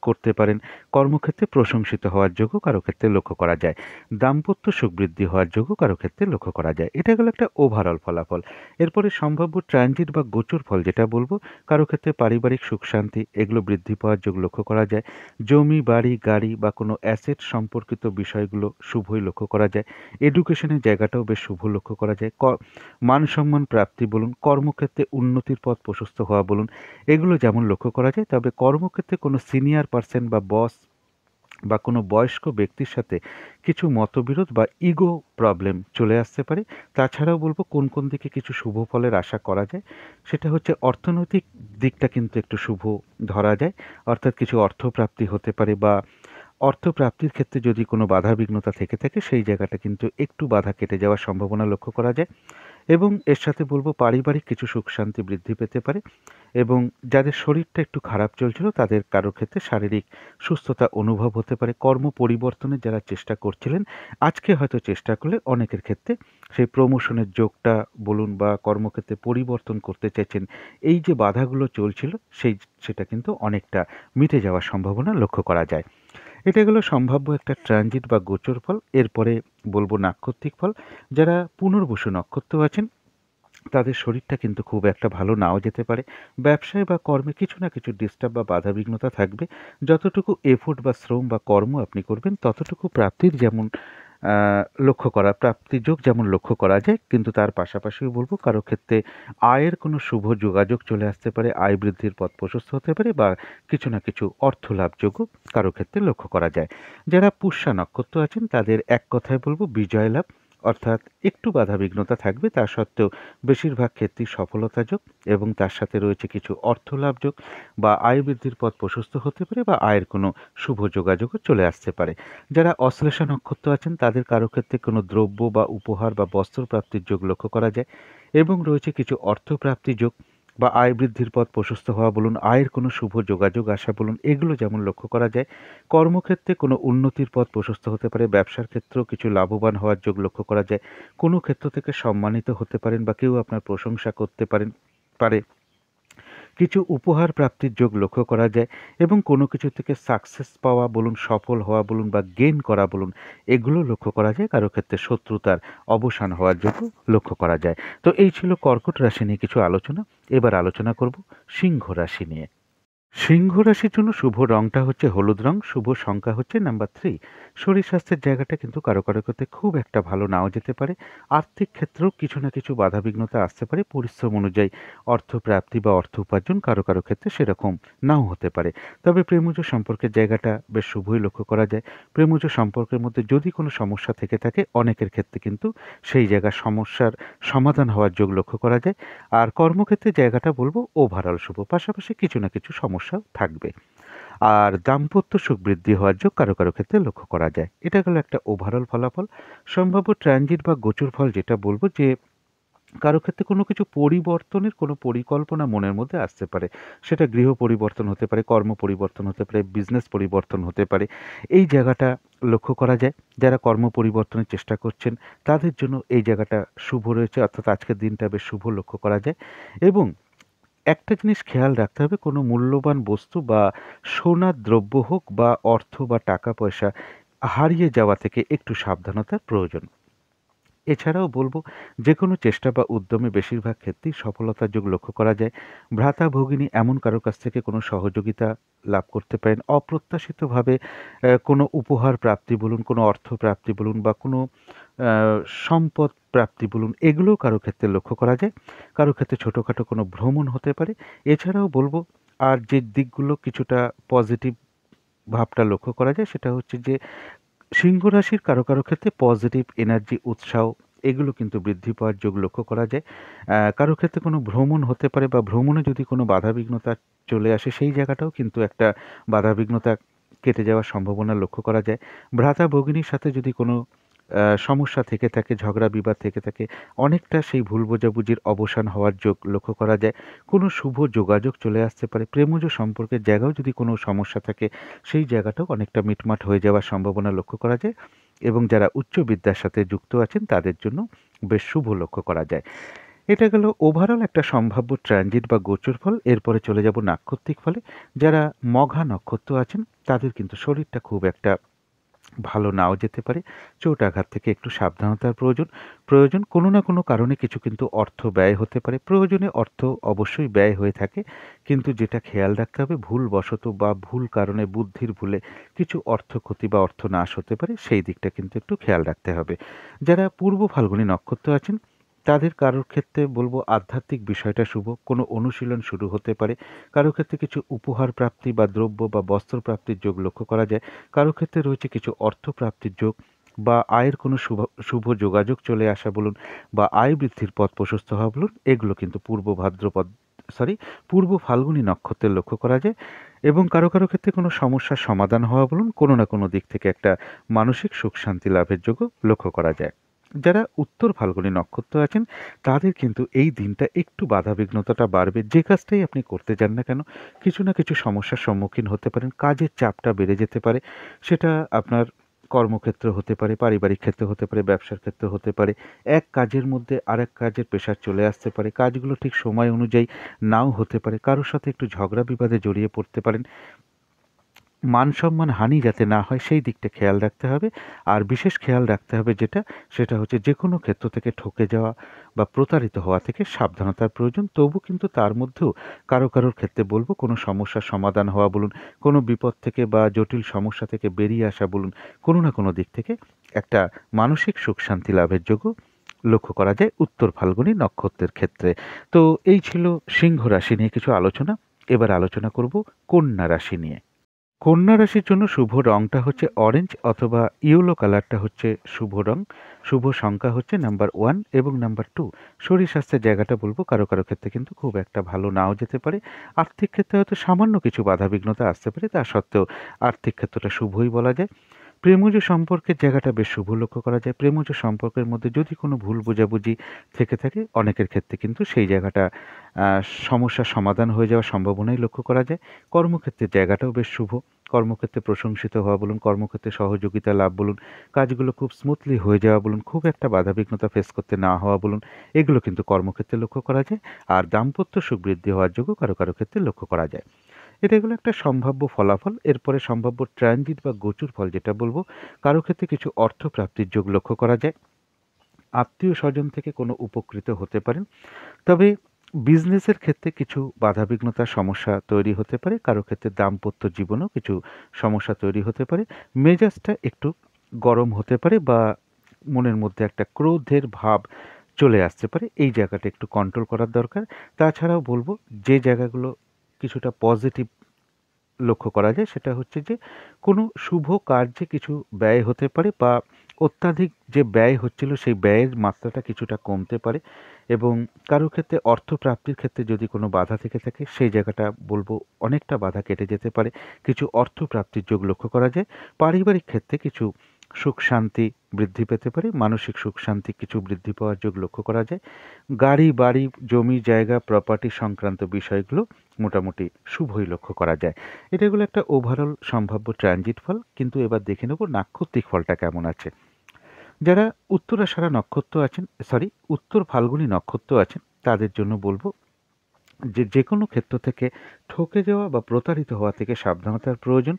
করতে পারেন। কর্মক্ষেত্রে প্রশংসিত হওয়ার যোগও কারো ক্ষেত্রে লক্ষ্য করা যায়। দাম্পত্য সুখ বৃদ্ধি হওয়ার যোগও কারো ক্ষেত্রে লক্ষ্য করা যায়। এটা গেল একটা ওভারঅল ফলাফল। এরপরে সম্ভাব্য ট্রানজিট বা গোচর ফল যেটা বলব, কারো ক্ষেত্রে পারিবারিক সুখ শান্তি এগুলো বৃদ্ধি পাওয়ার যোগ লক্ষ্য করা যায়। জমি, বাড়ি, গাড়ি বা কোনো অ্যাসেট সম্পর্কিত বিষয়গুলো শুভই লক্ষ্য করা যায়। এডুকেশনের জায়গাটাও বেশ শুভ লক্ষ্য করা যায়। মান সম্মান প্রাপ্তি বলুন, কর্মক্ষেত্রে উন্নতির পথ প্রশস্ত হওয়া বলুন, এগুলো যেমন লক্ষ্য করা যায়। তবে কর্মক্ষেত্রে কোনো সিনিয়র পার্সন বা বস বা কোনো বয়স্ক ব্যক্তির সাথে কিছু মতবিরোধ বা ইগো প্রবলেম চলে আসতে পারে। তাছাড়াও বলব কোন কোন দিকে কিছু শুভ ফলের আশা করা যায়, সেটা হচ্ছে অর্থনৈতিক দিকটা কিন্তু একটু শুভ ধরা যায়। অর্থাৎ কিছু অর্থপ্রাপ্তি হতে পারে বা অর্থপ্রাপ্তির ক্ষেত্রে যদি কোনো বাধাবিঘ্নতা থেকে থাকে সেই জায়গাটা কিন্তু একটু বাধা কেটে যাওয়ার সম্ভাবনা লক্ষ্য করা যায়। এবং এর সাথে বলব পারিবারিক কিছু সুখ শান্তি বৃদ্ধি পেতে পারে এবং যাদের শরীরটা একটু খারাপ চলছিল তাদের কারোর ক্ষেত্রে শারীরিক সুস্থতা অনুভব হতে পারে। কর্ম পরিবর্তনের যারা চেষ্টা করছিলেন, আজকে হয়তো চেষ্টা করলে অনেকের ক্ষেত্রে সেই প্রমোশনের যোগটা বলুন বা কর্মক্ষেত্রে পরিবর্তন করতে চাইছেন, এই যে বাধাগুলো চলছিল সেটা কিন্তু অনেকটা মিটে যাওয়ার সম্ভাবনা লক্ষ্য করা যায়। এটা গেল সম্ভাব্য একটা ট্রানজিট বা গোচর ফল। এরপরে বলব নাক্ষত্রিক ফল। যারা পুনর্বসু নক্ষত্র আছেন তাদের শরীরটা কিন্তু খুব একটা ভালো নাও যেতে পারে। ব্যবসায় বা কর্মে কিছু না কিছু ডিস্টার্ব বা বাধাবিঘ্নতা থাকবে। যতটুকু এফোর্ট বা শ্রম বা কর্ম আপনি করবেন ততটুকু প্রাপ্তির যেমন প্রাপ্তির যোগ যেমন লক্ষ্য করা যায়, কিন্তু তার পাশাপাশিও বলব কারো ক্ষেত্রে আয়ের কোনো শুভ যোগাযোগ চলে আসতে পারে, আয় বৃদ্ধির পথ প্রশস্ত হতে পারে বা কিছু না কিছু অর্থ লাভ যোগও কারো ক্ষেত্রে লক্ষ্য করা যায়। যারা পুষ্যা নক্ষত্র আছেন তাদের এক কথায় বলব বিজয় লাভ, অর্থাৎ একটু বাধাবিঘ্নতা থাকবে তা সত্ত্বেও বেশিরভাগ ক্ষেত্রেই সফলতা যোগ এবং তার সাথে রয়েছে কিছু অর্থ লাভ যোগ বা আয় বৃদ্ধির পথ প্রশস্ত হতে পারে বা আয়ের কোনো শুভ যোগাযোগও চলে আসতে পারে। যারা অশ্লেষা নক্ষত্র আছেন তাদের কারো ক্ষেত্রে কোনো দ্রব্য বা উপহার বা বস্ত্র প্রাপ্তির যোগ লক্ষ্য করা যায় এবং রয়েছে কিছু অর্থ প্রাপ্তি যোগ বা আয় বৃদ্ধির পথ প্রশস্ত হওয়া বলুন, আয়ের কোনো শুভ যোগাযোগ আসা বলুন, এগুলো যেমন লক্ষ্য করা যায়। কর্মক্ষেত্রে কোনো উন্নতির পথ প্রশস্ত হতে পারে, ব্যবসার ক্ষেত্রেও কিছু লাভবান হওয়ার যোগ লক্ষ্য করা যায়। কোনো ক্ষেত্র থেকে সম্মানিত হতে পারেন বা কেউ আপনার প্রশংসা করতে পারে। কিছু উপহার প্রাপ্তির যোগ লক্ষ্য করা যায় এবং কোনো কিছু থেকে সাকসেস পাওয়া বলুন, সফল হওয়া বলুন বা গেইন করা বলুন, এগুলো লক্ষ্য করা যায়। কারো ক্ষেত্রে শত্রুতার অবসান হওয়ার যোগও লক্ষ্য করা যায়। তো এই ছিল কর্কট রাশি নিয়ে কিছু আলোচনা। এবার আলোচনা করব সিংহ রাশি নিয়ে। সিংহ রাশির জন্য শুভ রংটা হচ্ছে হলুদ রং, শুভ সংখ্যা হচ্ছে নাম্বার 3। শরীর স্বাস্থ্যের জায়গাটা কিন্তু কারো কারো ক্ষেত্রে খুব একটা ভালো নাও যেতে পারে। আর্থিক ক্ষেত্রেও কিছু না কিছু বাধাবিঘ্নতা আসতে পারে। পরিশ্রম অনুযায়ী অর্থ প্রাপ্তি বা অর্থ উপার্জন কারো কারো ক্ষেত্রে সেরকম নাও হতে পারে। তবে প্রেমজ সম্পর্কের জায়গাটা বেশ শুভই লক্ষ্য করা যায়। প্রেমজ সম্পর্কের মধ্যে যদি কোনো সমস্যা থেকে থাকে অনেকের ক্ষেত্রে কিন্তু সেই জায়গার সমস্যার সমাধান হওয়ার যোগ লক্ষ্য করা যায়। আর কর্মক্ষেত্রে জায়গাটা বলবো ওভারঅল শুভ, পাশাপাশি কিছু না কিছু সমস্যাও থাকবে। আর দাম্পত্য সুখ বৃদ্ধি হওয়ার যোগ কারো কারো ক্ষেত্রে লক্ষ্য করা যায়। এটা গেল একটা ওভারঅল ফলাফল। সম্ভাব্য ট্রানজিট বা গোচর ফল যেটা বলবো যে কারো ক্ষেত্রে কোনো কিছু পরিবর্তনের কোনো পরিকল্পনা মনের মধ্যে আসতে পারে। সেটা গৃহ পরিবর্তন হতে পারে, কর্ম পরিবর্তন হতে পারে, বিজনেস পরিবর্তন হতে পারে। এই জায়গাটা লক্ষ্য করা যায়। যারা কর্ম পরিবর্তনের চেষ্টা করছেন তাদের জন্য এই জায়গাটা শুভ রয়েছে, অর্থাৎ আজকের দিনটা বেশ শুভ লক্ষ্য করা যায়। এবং একটা জিনিস খেয়াল রাখতে হবে, কোনো মূল্যবান বস্তু বা সোনার দ্রব্য হোক বা অর্থ বা টাকা পয়সা হারিয়ে যাওয়া থেকে একটু সাবধানতার প্রয়োজন। এছাড়াও বলবো যেকোনো চেষ্টা বা উদ্যমে বেশিরভাগ ক্ষেত্রেই সফলতার যোগ লক্ষ্য করা যায়। ভ্রাতা ভগিনী এমন কারো কাছ থেকে কোনো সহযোগিতা লাভ করতে পারেন। অপ্রত্যাশিতভাবে কোনো উপহার প্রাপ্তি বলুন, কোনো অর্থ প্রাপ্তি বলুন বা কোনো আ সম্পদ প্রাপ্তি বলুন, এগুলোও কারো ক্ষেত্রে লক্ষ্য করা যায়। কারো ক্ষেত্রে ছোটখাটো কোনো ভ্রমণ হতে পারে। এছাড়াও বলবো আর যে দিকগুলো কিছুটা পজিটিভ ভাবটা লক্ষ্য করা যায় সেটা হচ্ছে যে সিংহ রাশির কারো কারো ক্ষেত্রে পজিটিভ এনার্জি, উৎসাহ এগুলো কিন্তু বৃদ্ধি পাওয়ার যোগ লক্ষ্য করা যায়। কারো ক্ষেত্রে কোনো ভ্রমণ হতে পারে বা ভ্রমণে যদি কোনো বাধাবিঘ্নতা চলে আসে সেই জায়গাটাও কিন্তু একটা বাধাবিঘ্নতা কেটে যাওয়ার সম্ভাবনা লক্ষ্য করা যায়। ভ্রাতা ভগিনীর সাথে যদি কোনো সমস্যা থেকে থাকে, ঝগড়া বিবাদ থেকে থাকে, অনেকটা সেই ভুল বোঝাবুঝির অবসান হওয়ার যোগ লক্ষ্য করা যায়। কোনো শুভ যোগাযোগ চলে আসতে পারে। প্রেমজ সম্পর্কের জায়গায়ও যদি কোনো সমস্যা থাকে সেই জায়গাটাও অনেকটা মিটমাট হয়ে যাওয়ার সম্ভাবনা লক্ষ্য করা যায়। এবং যারা উচ্চ বিদ্যার সাথে যুক্ত আছেন তাদের জন্য বেশ শুভ লক্ষ্য করা যায়। এটা গেল ওভারঅল একটা সম্ভাব্য ট্রানজিট বা গোচর ফল। এরপরে চলে যাব নাক্ষত্রিক ফলে। যারা মঘা নক্ষত্র আছেন তাদের কিন্তু শরীরটা খুব একটা ভালো নাও যেতে পারে। চোট আঘাত থেকে একটু সাবধানতার প্রয়োজন কোনো না কোনো কারণে কিছু কিন্তু অর্থ ব্যয় হতে পারে। প্রয়োজনে অর্থ অবশ্যই ব্যয় হয়ে থাকে, কিন্তু যেটা খেয়াল রাখতে হবে ভুলবশত বা ভুল কারণে বুদ্ধির ভুলে কিছু অর্থ ক্ষতি বা অর্থ নাশ হতে পারে, সেই দিকটা কিন্তু একটু খেয়াল রাখতে হবে। যারা পূর্ব ফাল্গুনী নক্ষত্র আছেন তাদের কারোর ক্ষেত্রে বলবো আধ্যাত্মিক বিষয়টা শুভ। কোনো অনুশীলন শুরু হতে পারে। কারো ক্ষেত্রে কিছু উপহার প্রাপ্তি বা দ্রব্য বা বস্ত্র প্রাপ্তির যোগ লক্ষ্য করা যায়। কারো ক্ষেত্রে রয়েছে কিছু অর্থ প্রাপ্তির যোগ বা আয়ের কোনো শুভ যোগাযোগ চলে আসা বলুন বা আয় বৃদ্ধির পথ প্রশস্ত হওয়া বলুন, এগুলো কিন্তু পূর্ব ফাল্গুনী নক্ষত্রের লক্ষ্য করা যায়। এবং কারো কারো ক্ষেত্রে কোনো সমস্যার সমাধান হওয়া বলুন, কোনো না কোনো দিক থেকে একটা মানসিক সুখ শান্তি লাভের যোগও লক্ষ্য করা যায়। যারা উত্তর ফাল্গুনী নক্ষত্র আছেন তাদের কিন্তু এই দিনটা একটু বাধাবিঘ্নতাটা বাড়বে। যে কাজটাই আপনি করতে যান না কেন কিছু না কিছু সমস্যার সম্মুখীন হতে পারেন। কাজের চাপটা বেড়ে যেতে পারে। সেটা আপনার কর্মক্ষেত্র হতে পারে, পারিবারিক ক্ষেত্রে হতে পারে, ব্যবসার ক্ষেত্রে হতে পারে। এক কাজের মধ্যে আরেক কাজের প্রেশার চলে আসতে পারে। কাজগুলো ঠিক সময় অনুযায়ী নাও হতে পারে। কারো সাথে একটু ঝগড়া বিবাদে জড়িয়ে পড়তে পারেন। মান-সম্মান হানি যাতে না হয় সেই দিকটা খেয়াল রাখতে হবে। আর বিশেষ খেয়াল রাখতে হবে সেটা হচ্ছে যেকোনো ক্ষেত্র থেকে ঠকে যাওয়া বা প্রতারিত হওয়া থেকে সাবধানতার প্রয়োজন। তবু কিন্তু তার মধ্যেও কারোর ক্ষেত্রে বলব কোনো সমস্যার সমাধান হওয়া বলুন, কোনো বিপদ থেকে বা জটিল সমস্যা থেকে বেরিয়ে আসা বলুন, কোনো না কোনো দিক থেকে একটা মানসিক সুখ-শান্তি লাভের যোগও লক্ষ্য করা যায় উত্তর ফাল্গুনী নক্ষত্রের ক্ষেত্রে। তো এই ছিল সিংহ রাশি নিয়ে কিছু আলোচনা। এবার আলোচনা করব কন্যা রাশি নিয়ে। কন্যা রাশির জন্য শুভ রংটা হচ্ছে অরেঞ্জ অথবা ইয়েলো কালারটা হচ্ছে শুভ রং। শুভ সংখ্যা হচ্ছে নাম্বার 1 এবং নাম্বার 2। শরীর স্বাস্থ্যের জায়গাটা বলবো কারো কারো ক্ষেত্রে কিন্তু খুব একটা ভালো নাও যেতে পারে। আর্থিক ক্ষেত্রে হয়তো সামান্য কিছু বাধাবিঘ্নতা আসতে পারে, তা সত্ত্বেও আর্থিক ক্ষেত্রটা শুভই বলা যায়। প্রেমজ সম্পর্কের জায়গাটা বেশ শুভ লক্ষ্য করা যায়। প্রেমজ সম্পর্কের মধ্যে যদি কোনো ভুল বোঝাবুঝি থেকে থাকে অনেকের ক্ষেত্রে কিন্তু সেই জায়গাটা সমস্যার সমাধান হয়ে যাওয়ার সম্ভাবনাই লক্ষ্য করা যায়। কর্মক্ষেত্রের জায়গাটাও বেশ শুভ। কর্মক্ষেত্রে প্রশংসিত হওয়া বলুন, কর্মক্ষেত্রে সহযোগিতা লাভ বলুন, কাজগুলো খুব স্মুথলি হয়ে যাওয়া বলুন, খুব একটা বাধাবিঘ্নতা ফেস করতে না হওয়া বলুন, এগুলো কিন্তু কর্মক্ষেত্রে লক্ষ্য করা যায়। আর দাম্পত্য সুখ বৃদ্ধি হওয়ার যোগও কারো ক্ষেত্রে লক্ষ্য করা যায়। এটা এগুলো একটা সম্ভাব্য ফলাফল। এরপরে সম্ভাব্য ট্রানজিট বা গোচর ফল যেটা বলব, কারো ক্ষেত্রে কিছু অর্থ প্রাপ্তির যোগ লক্ষ্য করা যায়। আত্মীয় স্বজন থেকে কোনো উপকৃত হতে পারেন। তবে বিজনেসের ক্ষেত্রে কিছু বাধাবিঘ্নতার সমস্যা তৈরি হতে পারে, কারো ক্ষেত্রে দাম্পত্য জীবনেও কিছু সমস্যা তৈরি হতে পারে। মেজাজটা একটু গরম হতে পারে বা মনের মধ্যে একটা ক্রোধের ভাব চলে আসতে পারে। এই জায়গাটা একটু কন্ট্রোল করার দরকার। তাছাড়াও বলব, যে জায়গাগুলো কিছুটা পজিটিভ লক্ষ্য করা যায় সেটা হচ্ছে যে কোনো শুভ কার্যে কিছু ব্যয় হতে পারে বা অত্যাধিক যে ব্যয় হচ্ছিল সেই ব্যয়ের মাত্রাটা কিছুটা কমতে পারে। এবং কারো ক্ষেত্রে অর্থপ্রাপ্তির ক্ষেত্রে যদি কোনো বাধা থেকে থাকে সেই জায়গাটা বলবো অনেকটা বাধা কেটে যেতে পারে, কিছু অর্থপ্রাপ্তির যোগ লক্ষ্য করা যায়। পারিবারিক ক্ষেত্রে কিছু সুখ শান্তি বৃদ্ধি পেতে পারে, মানসিক সুখ শান্তি কিছু বৃদ্ধি পাওয়ার যোগ লক্ষ্য করা যায়। গাড়ি বাড়ি জমি জায়গা প্রপার্টি সংক্রান্ত বিষয়গুলো মোটামুটি শুভই লক্ষ্য করা যায়। এটাগুলো একটা ওভারঅল সম্ভাব্য ট্রানজিট ফল, কিন্তু এবার দেখে নেব নাক্ষত্রিক ফলটা কেমন আছে। যারা উত্তরাষাঢ়া নক্ষত্র আছেন, উত্তর ফাল্গুনী নক্ষত্র আছেন, তাদের জন্য বলবো যে যে কোনো ক্ষেত্র থেকে ঠকে যাওয়া বা প্রতারিত হওয়া থেকে সাবধানতার প্রয়োজন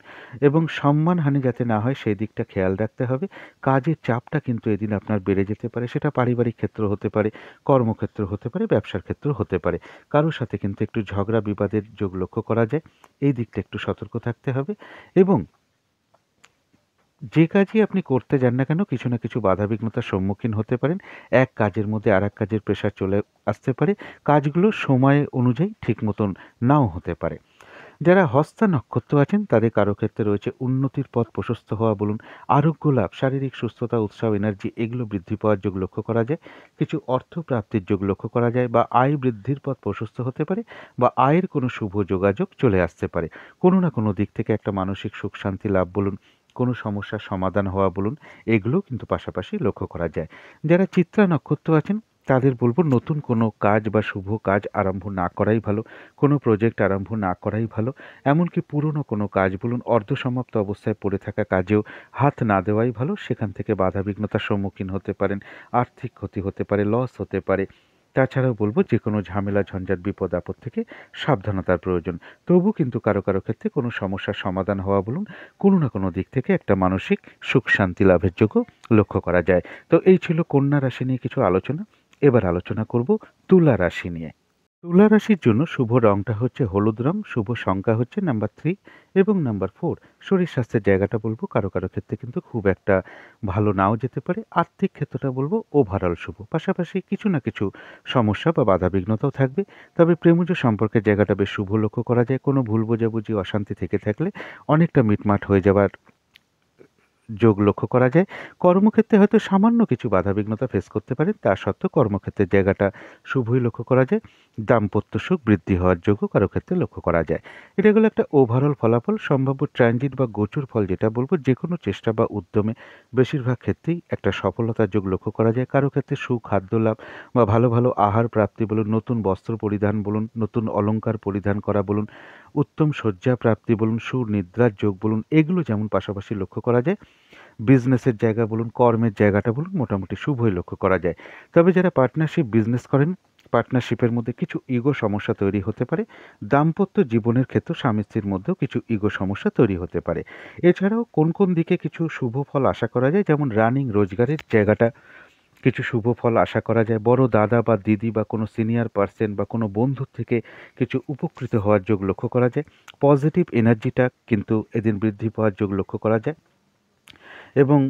এবং সম্মানহানি যাতে না হয় সেই দিকটা খেয়াল রাখতে হবে। কাজের চাপটা কিন্তু এদিন আপনার বেড়ে যেতে পারে, সেটা পারিবারিক ক্ষেত্র হতে পারে, কর্মক্ষেত্র হতে পারে, ব্যবসার ক্ষেত্র হতে পারে। কারোর সাথে কিন্তু একটু ঝগড়া বিবাদের যোগ লক্ষ্য করা যায়, এই দিকটা একটু সতর্ক থাকতে হবে। এবং যে কাজই আপনি করতে যান না কেন কিছু না কিছু বাধাবিঘ্নতার সম্মুখীন হতে পারেন। এক কাজের মধ্যে আরেক কাজের প্রেশার চলে আসতে পারে, কাজগুলো সময় অনুযায়ী ঠিক মতন নাও হতে পারে। যারা হস্তা নক্ষত্র আছেন তাদের কারো ক্ষেত্রে রয়েছে উন্নতির পথ প্রশস্ত হওয়া বলুন, আরোগ্য লাভ, শারীরিক সুস্থতা, উৎসাহ, এনার্জি এগুলো বৃদ্ধি পাওয়ার যোগ লক্ষ্য করা যায়। কিছু অর্থ প্রাপ্তির যোগ লক্ষ্য করা যায় বা আয় বৃদ্ধির পথ প্রশস্ত হতে পারে বা আয়ের কোনো শুভ যোগাযোগ চলে আসতে পারে। কোনো না কোনো দিক থেকে একটা মানসিক সুখ শান্তি লাভ বলুন, কোনো সমস্যার সমাধান হওয়া বলুন, এগুলোও কিন্তু পাশাপাশি লক্ষ্য করা যায়। যারা চিত্রা নক্ষত্র আছেন তাদের বলবো নতুন কোনো কাজ বা শুভ কাজ আরম্ভ না করাই ভালো, কোনো প্রজেক্ট আরম্ভ না করাই ভালো। এমনকি পুরনো কোনো কাজ বলুন, অর্ধসমাপ্ত অবস্থায় পড়ে থাকা কাজেও হাত না দেওয়াই ভালো। সেখান থেকে বাধাবিঘ্নতার সম্মুখীন হতে পারেন, আর্থিক ক্ষতি হতে পারে, লস হতে পারে। তাছাড়াও বলবো যে কোনো ঝামেলা ঝঞ্ঝাট বিপদ আপদ থেকে সাবধানতার প্রয়োজন। তবু কিন্তু কারো কারো ক্ষেত্রে কোনো সমস্যার সমাধান হওয়া বলুন, কোনো না কোনো দিক থেকে একটা মানসিক সুখ শান্তি লাভের যোগ্য লক্ষ্য করা যায়। তো এই ছিল কন্যা রাশি নিয়ে কিছু আলোচনা। এবার আলোচনা করব তুলা রাশি নিয়ে। তুলা রাশির জন্য শুভ রংটা হচ্ছে হলুদ রং, শুভ সংখ্যা হচ্ছে নাম্বার 3 এবং নাম্বার 4। শরীর স্বাস্থ্যের জায়গাটা বলবো কারো কারো ক্ষেত্রে কিন্তু খুব একটা ভালো নাও যেতে পারে। আর্থিক ক্ষেত্রটা বলবো ওভারঅল শুভ, পাশাপাশি কিছু না কিছু সমস্যা বা বাধাবিঘ্নতাও থাকবে। তবে প্রেমজ সম্পর্কের জায়গাটা বেশ শুভ লক্ষ্য করা যায়। কোনো ভুল বোঝাবুঝি অশান্তি থেকে থাকলে অনেকটা মিটমাট হয়ে যাওয়ার যোগ লক্ষ্য করা যায়। কর্মক্ষেত্রে হয়তো সামান্য কিছু বাধাবিঘ্নতা ফেস করতে পারেন, তা সত্ত্বেও কর্মক্ষেত্রের জায়গাটা শুভই লক্ষ্য করা যায়। দাম্পত্য সুখ বৃদ্ধি হওয়ার যোগও কারো ক্ষেত্রে লক্ষ্য করা যায়। এটা হলো একটা ওভারঅল ফলাফল। সম্ভাব্য ট্রানজিট বা গোচর ফল যেটা বলবো, যে কোনো চেষ্টা বা উদ্যমে বেশিরভাগ ক্ষেত্রেই একটা সফলতার যোগ লক্ষ্য করা যায়। কারো ক্ষেত্রে সুখাদ্য লাভ বা ভালো ভালো আহার প্রাপ্তি বলুন, নতুন বস্ত্র পরিধান বলুন, নতুন অলংকার পরিধান করা বলুন, উত্তম শয্যা প্রাপ্তি বলুন, সুনিদ্রার যোগ বলুন, এগুলো যেমন পাশাপাশি লক্ষ্য করা যায়। বিজনেসের জায়গা বলুন, কর্মের জায়গাটা বলুন, মোটামুটি শুভই লক্ষ্য করা যায়। তবে যারা পার্টনারশিপ বিজনেস করেন, পার্টনারশিপের মধ্যে কিছু ইগো সমস্যা তৈরি হতে পারে। দাম্পত্য জীবনের ক্ষেত্রে স্বামী স্ত্রীর মধ্যেও কিছু ইগো সমস্যা তৈরি হতে পারে। এছাড়াও কোন কোন দিকে কিছু শুভ ফল আশা করা যায়, যেমন রানিং রোজগারের জায়গাটা কিছু শুভ ফল আশা করা যায়। বড় দাদা বা দিদি বা কোনো সিনিয়র পার্সন বা কোনো বন্ধুর থেকে কিছু উপকৃত হওয়ার যোগ লক্ষ্য করা যায়। পজিটিভ এনার্জিটা কিন্তু এদিন বৃদ্ধি পাওয়ার যোগ লক্ষ্য করা যায় এবং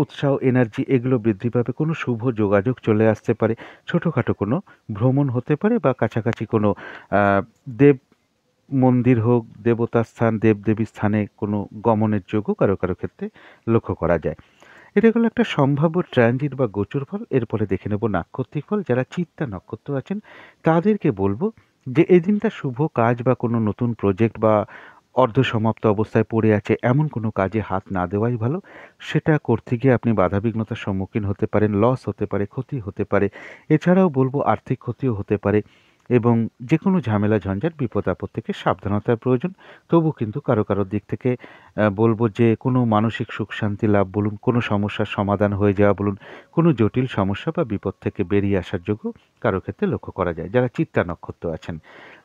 উৎসাহ এনার্জি এগুলো বৃদ্ধি পাবে। কোনো শুভ যোগাযোগ চলে আসতে পারে, ছোটোখাটো কোনো ভ্রমণ হতে পারে বা কাছাকাছি কোনো দেব মন্দির হোক, দেবতা স্থান, দেবদেবীর স্থানে কোনো গমনের যোগও কারো কারো ক্ষেত্রে লক্ষ্য করা যায়। এটা হলো একটা সম্ভাব্য ট্রানজিট বা গোচর ফল। এরপরে দেখে নেব নাক্ষত্রিক ফল। যারা চিত্তা নক্ষত্র আছেন তাদেরকে বলবো যে এই দিনটা শুভ কাজ বা কোনো নতুন প্রজেক্ট বা অর্ধসমাপ্ত অবস্থায় পড়ে আছে এমন কোনো কাজে হাত না দেওয়াই ভালো। সেটা করতে গিয়ে আপনি বাধাবিঘ্নতার সম্মুখীন হতে পারেন, লস হতে পারে, ক্ষতি হতে পারে। এছাড়াও বলবো আর্থিক ক্ষতিও হতে পারে এবং যে কোনো ঝামেলা ঝঞ্ঝাট বিপদ আপদ থেকে সাবধানতার প্রয়োজন। তবু কিন্তু কারো কারো দিক থেকে বলব যে কোনো মানসিক সুখ শান্তি লাভ বলুন, কোনো সমস্যার সমাধান হয়ে যাওয়া বলুন, কোনো জটিল সমস্যা বা বিপদ থেকে বেরিয়ে আসার যোগ্য কারো ক্ষেত্রে লক্ষ্য করা যায়। যারা চিত্তা নক্ষত্র আছেন,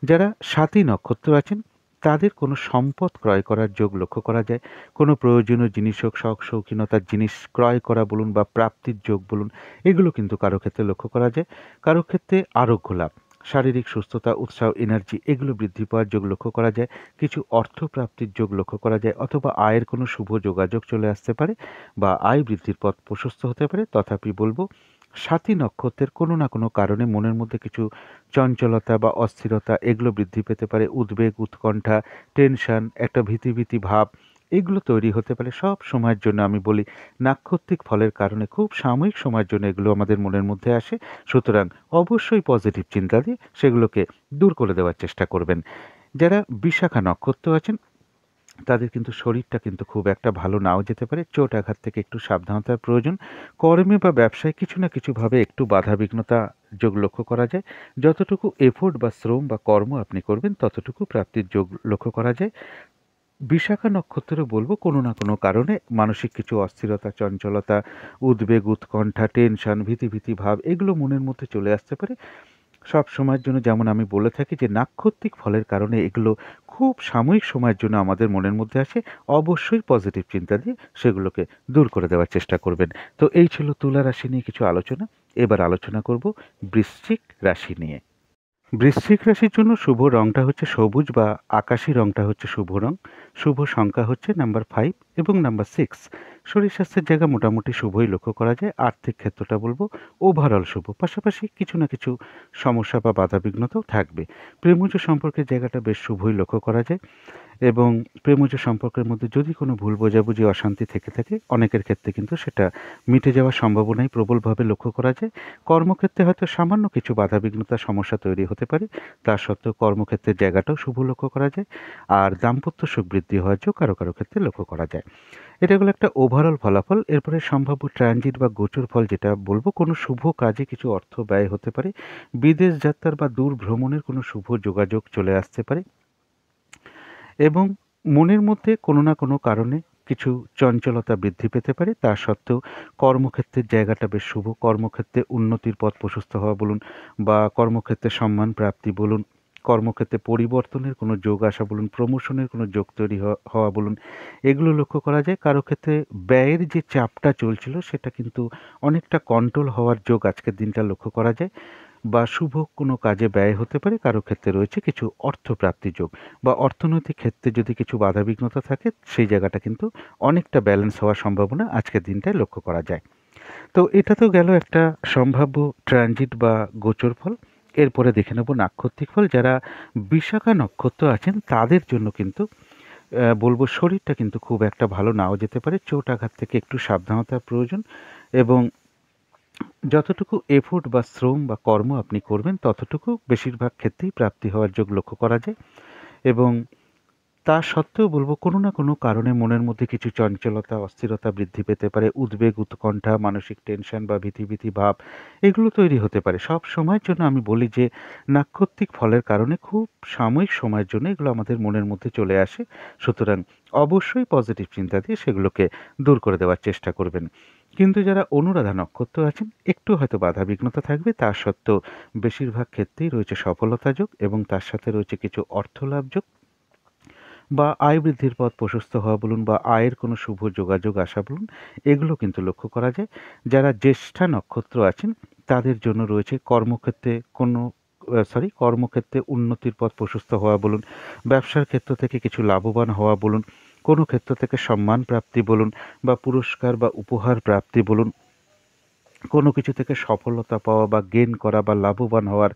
যারা স্বাতী নক্ষত্র আছেন তাদের কোনো সম্পদ ক্রয় করার যোগ লক্ষ্য করা যায়। কোনো প্রয়োজনীয় জিনিস হোক, শখ শৌখিনতার জিনিস ক্রয় করা বলুন বা প্রাপ্তির যোগ বলুন, এগুলো কিন্তু কারো ক্ষেত্রে লক্ষ্য করা যায়। কারো ক্ষেত্রে আরোগ্য লাভ, শারীরিক সুস্থতা, উৎসাহ, এনার্জি এগুলো বৃদ্ধি পাওয়ার যোগ লক্ষ্য করা যায়। কিছু অর্থ প্রাপ্তির যোগ লক্ষ্য করা যায়, অথবা আয়ের কোনো শুভ যোগাযোগ চলে আসতে পারে বা আয় বৃদ্ধির পথ প্রশস্ত হতে পারে। তথাপি বলবো সাথী নক্ষত্রের কোনো না কোনো কারণে মনের মধ্যে কিছু চঞ্চলতা বা অস্থিরতা এগুলো বৃদ্ধি পেতে পারে। উদ্বেগ, উৎকণ্ঠা, টেনশন, একটা ভীতি ভীতি ভাব এগুলো তৈরি হতে পারে। সব সময়ের জন্য আমি বলি নাক্ষত্রিক ফলের কারণে খুব সাময়িক সময়ের জন্য এগুলো আমাদের মনের মধ্যে আসে। সুতরাং অবশ্যই পজিটিভ চিন্তা দিয়ে সেগুলোকে দূর করে দেওয়ার চেষ্টা করবেন। যারা বিশাখা নক্ষত্র আছেন তাদের কিন্তু শরীরটা কিন্তু খুব একটা ভালো নাও যেতে পারে। চোট আঘাত থেকে একটু সাবধানতার প্রয়োজন। কর্মে বা ব্যবসায় কিছু না কিছুভাবে একটু বাধাবিঘ্নতা যোগ লক্ষ্য করা যায়। যতটুকু এফোর্ট বা শ্রম বা কর্ম আপনি করবেন ততটুকু প্রাপ্তির যোগ লক্ষ্য করা যায়। বিশাখা নক্ষত্রে বলবো কোনো না কোনো কারণে মানসিক কিছু অস্থিরতা, চঞ্চলতা, উদ্বেগ, উৎকণ্ঠা, টেনশন, ভীতি ভীতি ভাব এগুলো মনের মধ্যে চলে আসতে পারে। সব সময়ের জন্য যেমন আমি বলে থাকি যে নাক্ষত্রিক ফলের কারণে এগুলো খুব সাময়িক সময়ের জন্য আমাদের মনের মধ্যে আসে। অবশ্যই পজিটিভ চিন্তা দিয়ে সেগুলোকে দূর করে দেওয়ার চেষ্টা করবেন। তো এই ছিল তুলা রাশি নিয়ে কিছু আলোচনা। এবার আলোচনা করব বৃশ্চিক রাশি নিয়ে। বৃশ্চিক রাশির জন্য শুভ রংটা হচ্ছে সবুজ বা আকাশি রংটা হচ্ছে শুভ রং। শুভ সংখ্যা হচ্ছে নাম্বার 5 এবং নাম্বার 6। শরীর স্বাস্থ্যের জায়গা মোটামুটি শুভই লক্ষ্য করা যায়। আর্থিক ক্ষেত্রটা বলবো ওভারঅল শুভ, পাশাপাশি কিছু না কিছু সমস্যা বা বাধাবিঘ্নতাও থাকবে। প্রেমজ সম্পর্কের জায়গাটা বেশ শুভই লক্ষ্য করা যায় এবং প্রেমজ সম্পর্কের মধ্যে যদি কোনো ভুল বোঝাবুঝি, অশান্তি থেকে থাকে অনেকের ক্ষেত্রে কিন্তু সেটা মিটে যাওয়ার সম্ভাবনাই প্রবলভাবে লক্ষ্য করা যায়। কর্মক্ষেত্রে হয়তো সামান্য কিছু বাধাবিঘ্নতার সমস্যা তৈরি হতে পারে, তা সত্ত্বেও কর্মক্ষেত্রের জায়গাটাও শুভ লক্ষ্য করা যায়। আর দাম্পত্য সুখ বৃদ্ধি হওয়ার যোগ কারো কারো ক্ষেত্রে লক্ষ্য করা যায়। এটা হলো একটা ওভারঅল ফলাফল। এরপরে সম্ভাব্য ট্রানজিট বা গোচর ফল যেটা বলবো, কোনো শুভ কাজে কিছু অর্থ ব্যয় হতে পারে। বিদেশ যাত্রার বা দূর ভ্রমণের কোনো শুভ যোগাযোগ চলে আসতে পারে এবং মনের মধ্যে কোনো না কোনো কারণে কিছু চঞ্চলতা বৃদ্ধি পেতে পারে। তা সত্ত্বেও কর্মক্ষেত্রের জায়গাটা বেশ শুভ। কর্মক্ষেত্রে উন্নতির পথ প্রশস্ত হওয়া বলুন বা কর্মক্ষেত্রে সম্মান প্রাপ্তি বলুন, কর্মক্ষেত্রে পরিবর্তনের কোনো যোগ আসা বলুন, প্রমোশনের কোনো যোগ তৈরি হওয়া বলুন, এগুলো লক্ষ্য করা যায়। কারো ক্ষেত্রে ব্যয়ের যে চাপটা চলছিল সেটা কিন্তু অনেকটা কন্ট্রোল হওয়ার যোগ আজকের দিনটা লক্ষ্য করা যায় বা শুভ কোনো কাজে ব্যয় হতে পারে। কারো ক্ষেত্রে রয়েছে কিছু অর্থপ্রাপ্তির যোগ বা অর্থনৈতিক ক্ষেত্রে যদি কিছু বাধাবিঘ্নতা থাকে সেই জায়গাটা কিন্তু অনেকটা ব্যালেন্স হওয়ার সম্ভাবনা আজকের দিনটায় লক্ষ্য করা যায়। তো এটা তো গেল একটা সম্ভাব্য ট্রানজিট বা গোচর ফল। এরপরে দেখে নেব নাক্ষত্রিক ফল। যারা বিশাখা নক্ষত্র আছেন তাদের জন্য কিন্তু বলবো শরীরটা কিন্তু খুব একটা ভালো নাও যেতে পারে। চোট আঘাত থেকে একটু সাবধানতার প্রয়োজন এবং যতটুকু এফোর্ট বা শ্রম বা কর্ম আপনি করবেন ততটুকু বেশিরভাগ ক্ষেত্রেই প্রাপ্তি হওয়ার যোগ লক্ষ্য করা যায় এবং তা সত্ত্বেও বলবো কোনো না কোনো কারণে মনের মধ্যে কিছু চঞ্চলতা, অস্থিরতা বৃদ্ধি পেতে পারে। উদ্বেগ, উৎকণ্ঠা, মানসিক টেনশন বা ভীতি ভীতি ভাব এগুলো তৈরি হতে পারে। সব সময়ের জন্য আমি বলি যে নাক্ষত্রিক ফলের কারণে খুব সাময়িক সময়ের জন্য এগুলো আমাদের মনের মধ্যে চলে আসে। সুতরাং অবশ্যই পজিটিভ চিন্তা দিয়ে সেগুলোকে দূর করে দেওয়ার চেষ্টা করবেন। কিন্তু যারা অনুরাধা নক্ষত্র আছেন একটু হয়তো বাধাবিঘ্নতা থাকবে, তা সত্ত্বেও বেশিরভাগ ক্ষেত্রেই রয়েছে সফলতা যোগ এবং তার সাথে রয়েছে কিছু অর্থলাভ যোগ বা আয় বৃদ্ধির পথ প্রশস্ত হওয়া বলুন বা আয়ের কোনো শুভ যোগাযোগ আসা বলুন, এগুলো কিন্তু লক্ষ্য করা যায়। যারা জ্যেষ্ঠা নক্ষত্র আছেন তাদের জন্য রয়েছে কর্মক্ষেত্রে কর্মক্ষেত্রে উন্নতির পথ প্রশস্ত হওয়া বলুন, ব্যবসার ক্ষেত্র থেকে কিছু লাভবান হওয়া বলুন, কোনো ক্ষেত্র থেকে সম্মান প্রাপ্তি বলুন বা পুরস্কার বা উপহার প্রাপ্তি বলুন, কোনো কিছু থেকে সফলতা পাওয়া বা গেইন করা বা লাভবান হওয়ার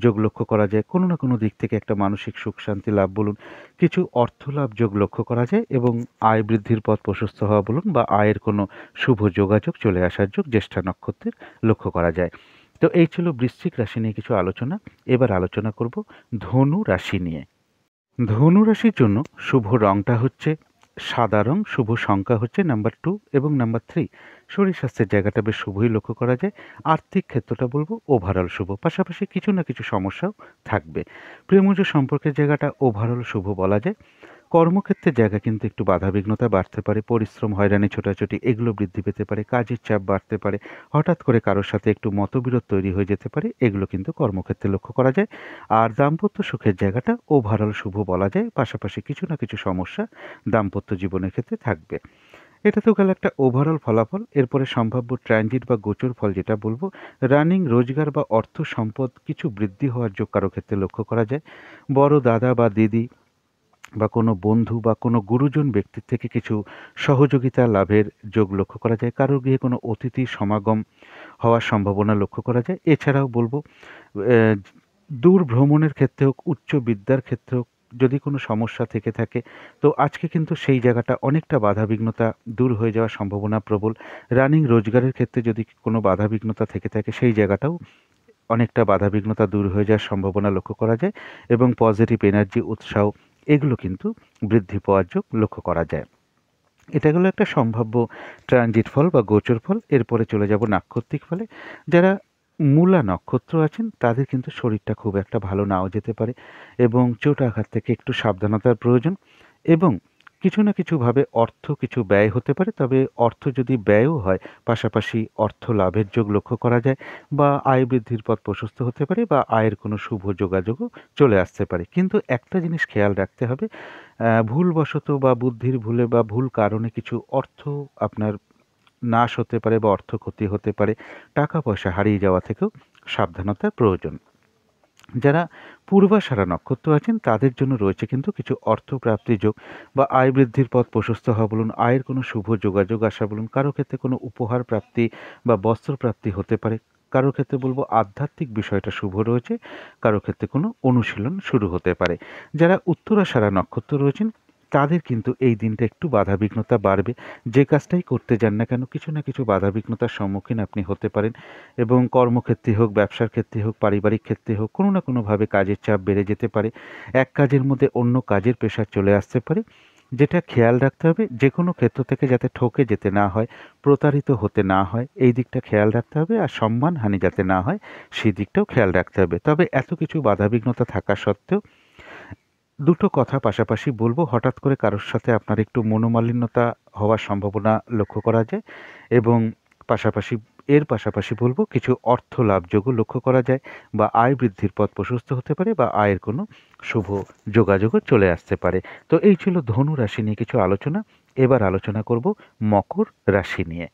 যোগ লক্ষ্য করা যায়। কোনো না কোনো দিক থেকে একটা মানসিক সুখ শান্তি লাভ বলুন, কিছু অর্থলাভ যোগ লক্ষ্য করা যায় এবং আয় বৃদ্ধির পথ প্রশস্ত হওয়া বলুন বা আয়ের কোনো শুভ যোগাযোগ চলে আসার যোগ জ্যেষ্ঠা নক্ষত্রের লক্ষ্য করা যায়। তো এই ছিল বৃশ্চিক রাশি নিয়ে কিছু আলোচনা। এবার আলোচনা করব ধনু রাশি নিয়ে। ধনু রাশির জন্য শুভ রংটা হচ্ছে সাদা রং। শুভ সংখ্যা হচ্ছে নাম্বার 2 এবং নাম্বার 3। শরীর স্বাস্থ্যের জায়গাটা বেশ শুভই লক্ষ্য করা যায়। আর্থিক ক্ষেত্রটা বলবো ওভারঅল শুভ, পাশাপাশি কিছু না কিছু সমস্যাও থাকবে। প্রেমজ সম্পর্কের জায়গাটা ওভারঅল শুভ বলা যায়। কর্মক্ষেত্রের জায়গা কিন্তু একটু বাধাবিঘ্নতা বাড়তে পারে, পরিশ্রম, হয়রানি, ছোটাছুটি এগুলো বৃদ্ধি পেতে পারে, কাজের চাপ বাড়তে পারে, হঠাৎ করে কারোর সাথে একটু মতবিরোধ তৈরি হয়ে যেতে পারে, এগুলো কিন্তু কর্মক্ষেত্রে লক্ষ্য করা যায়। আর দাম্পত্য সুখের জায়গাটা ওভারঅল শুভ বলা যায়, পাশাপাশি কিছু না কিছু সমস্যা দাম্পত্য জীবনের ক্ষেত্রে থাকবে। এটা তো গেল একটা ওভারঅল ফলাফল। এরপরে সম্ভাব্য ট্রানজিট বা গোচর ফল যেটা বলব, রানিং রোজগার বা অর্থ সম্পদ কিছু বৃদ্ধি হওয়ার যোগ কারো ক্ষেত্রে লক্ষ্য করা যায়। বড় দাদা বা দিদি বা কোনো বন্ধু বা কোনো গুরুজন ব্যক্তির থেকে কিছু সহযোগিতা লাভের যোগ লক্ষ্য করা যায়। কারোর গৃহে কোনো অতিথির সমাগম হওয়ার সম্ভাবনা লক্ষ্য করা যায়। এছাড়াও বলব দূর ভ্রমণের ক্ষেত্রে হোক, উচ্চ বিদ্যার ক্ষেত্রে হোক, যদি কোনো সমস্যা থেকে থাকে তো আজকে কিন্তু সেই জায়গাটা অনেকটা বাধাবিঘ্নতা দূর হয়ে যাওয়ার সম্ভাবনা প্রবল। রানিং রোজগারের ক্ষেত্রে যদি কোনো বাধাবিঘ্নতা থেকে থাকে সেই জায়গাটাও অনেকটা বাধাবিঘ্নতা দূর হয়ে যাওয়ার সম্ভাবনা লক্ষ্য করা যায় এবং পজিটিভ এনার্জি, উৎসাহ এগুলো কিন্তু বৃদ্ধি পাওয়ার যোগ লক্ষ্য করা যায়। এটা গেল একটা সম্ভাব্য ট্রানজিট ফল বা গোচর ফল। এরপরে চলে যাব নাক্ষত্রিক ফলে। যারা মূলা নক্ষত্র আছেন তাদের কিন্তু শরীরটা খুব একটা ভালো নাও যেতে পারে এবং চোট আঘাত থেকে একটু সাবধানতার প্রয়োজন এবং কিছু না কিছুভাবে অর্থ কিছু ব্যয় হতে পারে। তবে অর্থ যদি ব্যয়ও হয়, পাশাপাশি অর্থ লাভের যোগ লক্ষ্য করা যায় বা আয় বৃদ্ধির পথ প্রশস্ত হতে পারে বা আয়ের কোনো শুভ যোগাযোগও চলে আসতে পারে। কিন্তু একটা জিনিস খেয়াল রাখতে হবে, ভুলবশত বা বুদ্ধির ভুলে বা ভুল কারণে কিছু অর্থ আপনার নাশ হতে পারে বা অর্থ ক্ষতি হতে পারে। টাকা পয়সা হারিয়ে যাওয়া থেকেও সাবধানতার প্রয়োজন। যারা পূর্বাষাঢ়া নক্ষত্র আছেন তাদের জন্য রয়েছে কিন্তু কিছু অর্থপ্রাপ্তির যোগ বা আয় বৃদ্ধির পথ প্রশস্ত হওয়া বলুন, আয়ের কোনো শুভ যোগাযোগ আসা বলুন, কারো ক্ষেত্রে কোনো উপহার প্রাপ্তি বা বস্ত্র প্রাপ্তি হতে পারে। কারো ক্ষেত্রে বলবো আধ্যাত্মিক বিষয়টা শুভ রয়েছে, কারো ক্ষেত্রে কোনো অনুশীলন শুরু হতে পারে। যারা উত্তরাষাঢ়া নক্ষত্র রয়েছেন তাদের কিন্তু এই দিনটা একটু বাধাবিঘ্নতা বাড়বে। যে কাজটাই করতে যান না কেন কিছু না কিছু বাধাবিঘ্নতার সম্মুখীন আপনি হতে পারেন এবং কর্মক্ষেত্রে হোক, ব্যবসার ক্ষেত্রে হোক, পারিবারিক ক্ষেত্রে হোক, কোনো না কোনোভাবে কাজের চাপ বেড়ে যেতে পারে। এক কাজের মধ্যে অন্য কাজের প্রেশার চলে আসতে পারে। যেটা খেয়াল রাখতে হবে, যে কোনো ক্ষেত্র থেকে যাতে ঠকে যেতে না হয়, প্রতারিত হতে না হয়, এই দিকটা খেয়াল রাখতে হবে। আর সম্মানহানি যাতে না হয় সেই দিকটাও খেয়াল রাখতে হবে। তবে এত কিছু বাধাবিঘ্নতা থাকা সত্ত্বেও দুটো কথা পাশাপাশি বলবো, হঠাৎ করে কারোর সাথে আপনার একটু মনোমালিন্যতা হওয়ার সম্ভাবনা লক্ষ্য করা যায় এবং পাশাপাশি পাশাপাশি বলবো কিছু অর্থ লাভযোগও লক্ষ্য করা যায় বা আয় বৃদ্ধির পথ প্রশস্ত হতে পারে বা আয়ের কোনো শুভ যোগাযোগও চলে আসতে পারে। তো এই ছিল ধনু রাশি নিয়ে কিছু আলোচনা। এবার আলোচনা করব মকর রাশি নিয়ে।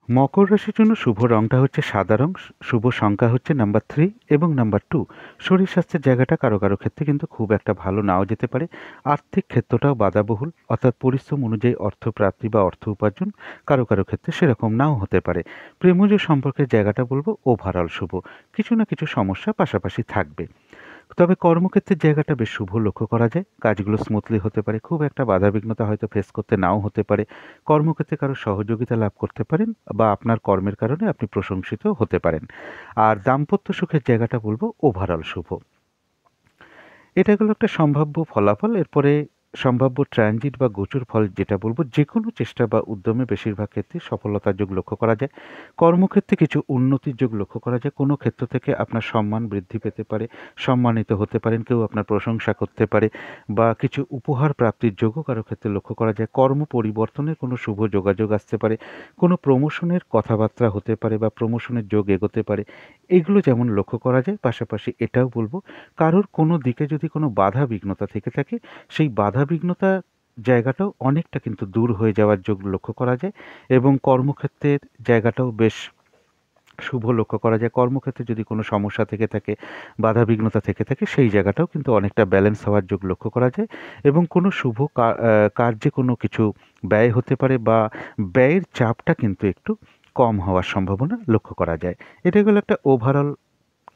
মকর রাশির জন্য শুভ রংটা হচ্ছে সাদা রং, শুভ সংখ্যা হচ্ছে নাম্বার 3 এবং নাম্বার 2। শরীর স্বাস্থ্যের জায়গাটা কারো কারো ক্ষেত্রে কিন্তু খুব একটা ভালো নাও যেতে পারে। আর্থিক ক্ষেত্রটাও বাধাবহুল, অর্থাৎ পরিশ্রম অনুযায়ী অর্থ প্রাপ্তি বা অর্থ উপার্জন কারো কারো ক্ষেত্রে সেরকম নাও হতে পারে। প্রেমজ সম্পর্কের জায়গাটা বলবো ওভারঅল শুভ, কিছু না কিছু সমস্যা পাশাপাশি থাকবে। তবে কর্মক্ষেত্রের জায়গাটা বেশ শুভ লক্ষ্য করা যায়। কাজগুলো স্মুথলি হতে পারে, খুব একটা বাধাবিঘ্নতা হয়তো ফেস করতে নাও হতে পারে। কর্মক্ষেত্রে কারো সহযোগিতা লাভ করতে পারেন বা আপনার কর্মের কারণে আপনি প্রশংসিত হতে পারেন। আর দাম্পত্য সুখের জায়গাটা বলবো ওভারঅল শুভ। এটা গেল একটা সম্ভাব্য ফলাফল। এরপরে সম্ভাব্য ট্রানজিট বা গোচর ফল যেটা বলবো, যে কোনো চেষ্টা বা উদ্যমে বেশিরভাগ ক্ষেত্রে সফলতার যোগ লক্ষ্য করা যায়। কর্মক্ষেত্রে কিছু উন্নতির যোগ লক্ষ্য করা যায়। কোনো ক্ষেত্র থেকে আপনার সম্মান বৃদ্ধি পেতে পারে, সম্মানিত হতে পারেন, কেউ আপনার প্রশংসা করতে পারে বা কিছু উপহার প্রাপ্তির যোগও কারো ক্ষেত্রে লক্ষ্য করা যায়। কর্ম পরিবর্তনের কোনো শুভ যোগাযোগ আসতে পারে, কোনো প্রমোশনের কথাবার্তা হতে পারে বা প্রমোশনের যোগ এগোতে পারে। এগুলো যেমন লক্ষ্য করা যায়, পাশাপাশি এটাও বলবো কারোর কোনো দিকে যদি কোনো বাধা বিঘ্নতা থেকে থাকে সেই বাধা বিঘ্নতা জায়গাটাও অনেকটা কিন্তু দূর হয়ে যাওয়ার যোগ লক্ষ্য করা যায় এবং কর্মক্ষেত্রের জায়গাটাও বেশ শুভ লক্ষ্য করা যায়। কর্মক্ষেত্রে যদি কোনো সমস্যা থেকে থাকে, বাধা বিঘ্নতা থেকে থাকে, সেই জায়গাটাও কিন্তু অনেকটা ব্যালেন্স হওয়ার যোগ লক্ষ্য করা যায় এবং কোনো শুভ কার্যে কোনো কিছু ব্যয় হতে পারে বা ব্যয়ের চাপটা কিন্তু একটু কম হওয়ার সম্ভাবনা লক্ষ্য করা যায়। এটা হলো একটা ওভারঅল